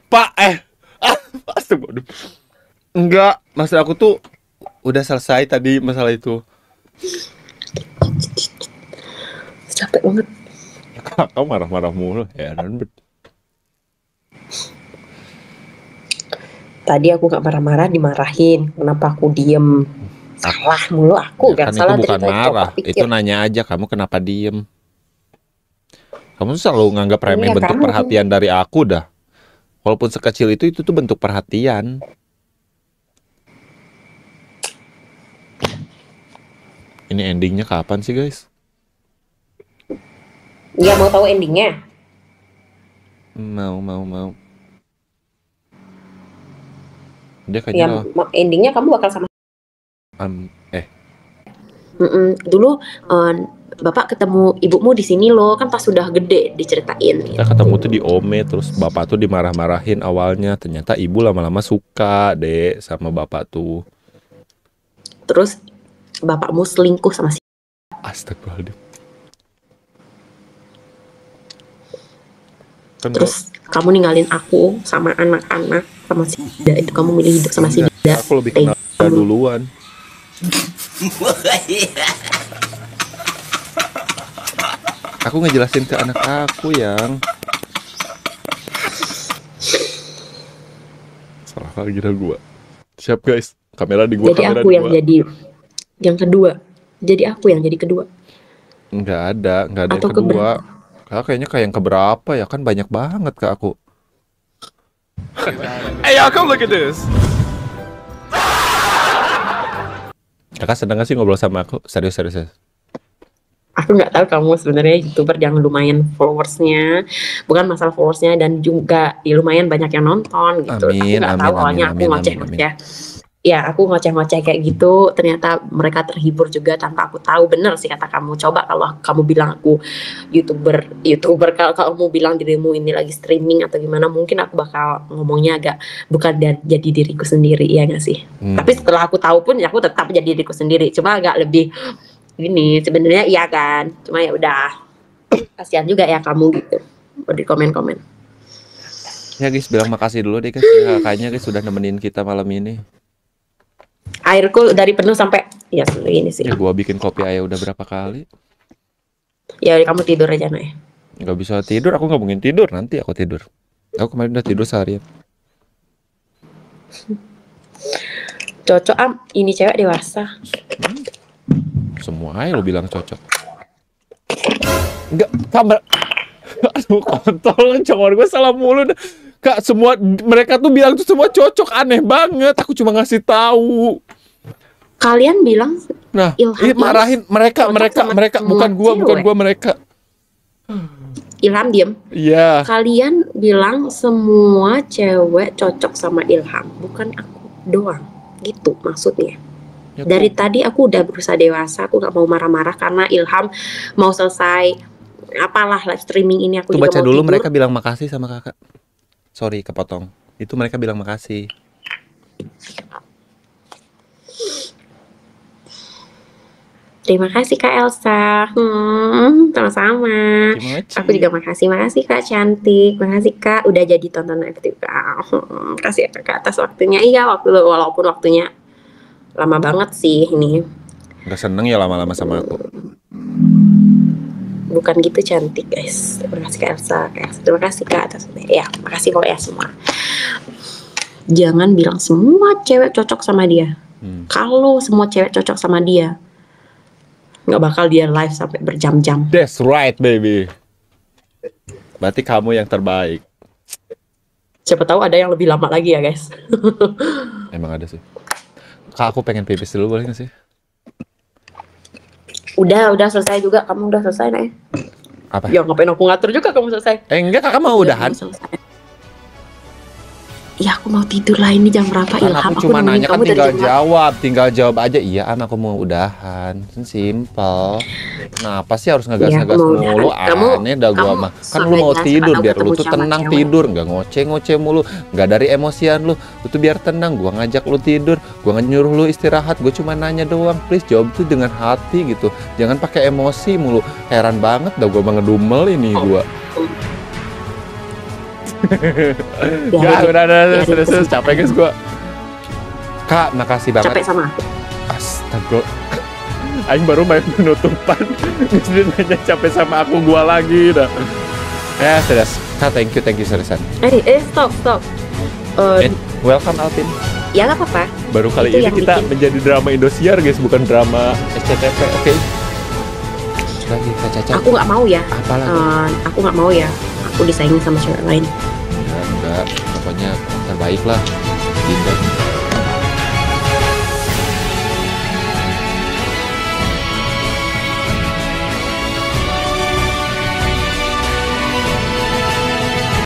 Pak, astagfirullah. Enggak, maksud aku tuh udah selesai tadi masalah itu. Capek banget. Kau marah-marah mulu, heran bet. Tadi aku gak marah-marah, dimarahin. Kenapa aku diem? Salah mulu aku, Ya gak kan salah itu bukan dari tadi, marah, coba pikir. itu nanya aja kamu kenapa diem. Kamu tuh selalu nganggap remeh Iya, bentuk kamu- perhatian dari aku dah. Walaupun sekecil itu tuh bentuk perhatian. Ini endingnya kapan sih guys? Ya mau tahu endingnya? Mau. Dia Ya kayaknya endingnya kamu bakal sama. Dulu bapak ketemu ibumu di sini loh, kan pas sudah gede diceritain. kita ketemu tuh di Ome, terus bapak tuh dimarah-marahin awalnya, ternyata ibu lama-lama suka deh sama bapak tuh. terus bapakmu selingkuh sama si. Astagfirullahaladzim. Kan Terus kamu ninggalin aku sama anak-anak sama si Dida, itu kamu milih hidup sama si Dida. aku lebih kenal dia duluan. Aku ngejelasin ke anak aku yang salah lagi dah gua. Siap guys, kamera di gua. Jadi kamera aku di yang gua. jadi yang kedua. Jadi aku yang jadi kedua. Nggak ada yang Atau kedua. Kakak kayaknya kayak yang keberapa ya, kan banyak banget ke aku. Hey y'all, come look at this. Kakak sedang gak sih ngobrol sama aku? Serius. Aku nggak tahu kamu sebenarnya YouTuber yang lumayan followersnya, bukan masalah followersnya, dan juga ya lumayan banyak yang nonton gitu. Amin, Aku nggak tahu awalnya aku ngoceh-ngoceh. Ya aku ngoceh-ngoceh kayak gitu, ternyata mereka terhibur juga tanpa aku tahu. Bener sih kata kamu. Coba kalau kamu bilang aku YouTuber, kalau kamu bilang dirimu ini lagi streaming atau gimana, mungkin aku bakal ngomongnya agak bukan jadi diriku sendiri, ya nggak sih? Tapi setelah aku tahu pun ya aku tetap jadi diriku sendiri, cuma agak lebih ini sebenarnya iya kan, cuma ya udah kasihan juga ya kamu gitu di komen-komen. Ya guys, bilang makasih dulu deh guys. Kakaknya guys sudah nemenin kita malam ini. Airku dari penuh sampai ya segini sih. Ya gua bikin kopi aja udah berapa kali. Ya kamu tidur aja Nay. Nggak bisa tidur, aku nggak mungkin tidur, nanti aku tidur. Aku kemarin udah tidur seharian. Cocok ini cewek dewasa. Semua aja lo bilang cocok. Enggak, kamera. Aduh, kontol cowok gue salah mulu. Kak, semua mereka tuh bilang tuh semua cocok, aneh banget. Aku cuma ngasih tahu. Kalian bilang Nah, Ilham marahin mereka bukan gua mereka. Ilham diem. Iya. Kalian bilang semua cewek cocok sama Ilham, bukan aku doang. Gitu maksudnya. Ya, Dari tadi aku udah berusaha dewasa, aku nggak mau marah-marah karena Ilham mau selesai apalah live streaming ini. Aku tuh juga baca mau dulu tidur. mereka bilang makasih sama kakak. Sorry kepotong. Itu mereka bilang makasih. Terima kasih Kak Elsa. Sama-sama. Aku juga makasih Kak cantik. Makasih Kak udah jadi tontonan FTV. Makasih ya Kak atas waktunya. Iya, walaupun waktunya lama banget sih ini. Gak seneng ya lama-lama sama aku. Bukan gitu cantik guys. Terima kasih Kak Elsa. Terima kasih Kak atas ya. Makasih pokoknya semua. Jangan bilang semua cewek cocok sama dia. Kalau semua cewek cocok sama dia, nggak bakal dia live sampai berjam-jam. That's right baby. Berarti kamu yang terbaik. Siapa tahu ada yang lebih lama lagi ya guys. Emang ada sih. Kak, aku pengen pipis dulu boleh gak sih? Udah selesai juga. Kamu udah selesai Nay? Apa? Ya ngapain aku ngatur juga kamu selesai. Enggak, kakak mau udahan. Ya aku mau tidur lah, ini jam berapa Kan Ilham? aku cuma nanya kan kamu dari tinggal jawab aja. Iya aku mau udahan. Simple. Kenapa sih harus ngegas-ngegas Iya, mulu? kamu- Aneh dah gua kamu mah. Kan lu mau sengaja tidur karena biar lu ketemu tuh sama tenang cewek. tidur, nggak ngoceh mulu, nggak dari emosian lu. Lu tuh biar tenang. Gua ngajak lu tidur, gua nggak nyuruh lu istirahat. Gua cuma nanya doang. Please jawab tuh dengan hati gitu. Jangan pakai emosi mulu. Heran banget dah gua mah ngedumel ini gua. Ya udah serius capek guys gua. Kak, makasih banget. Capek sama aku. Astaga. Aing baru main penutupan. Jadi nanya capek sama aku gua lagi dah. Ya, serius. Kak, thank you seriusan. Stop. Welcome Alvin. Ya nggak apa-apa. Baru kali Itu ini yang kita bikin. menjadi drama Indosiar guys, bukan drama SCTV. Oke. Lagi Kak Caca. Aku nggak mau ya. Apa lagi? Aku nggak mau ya. Aku disaingin sama cewek lain. Enggak. Pokoknya terbaik lah. Dinda.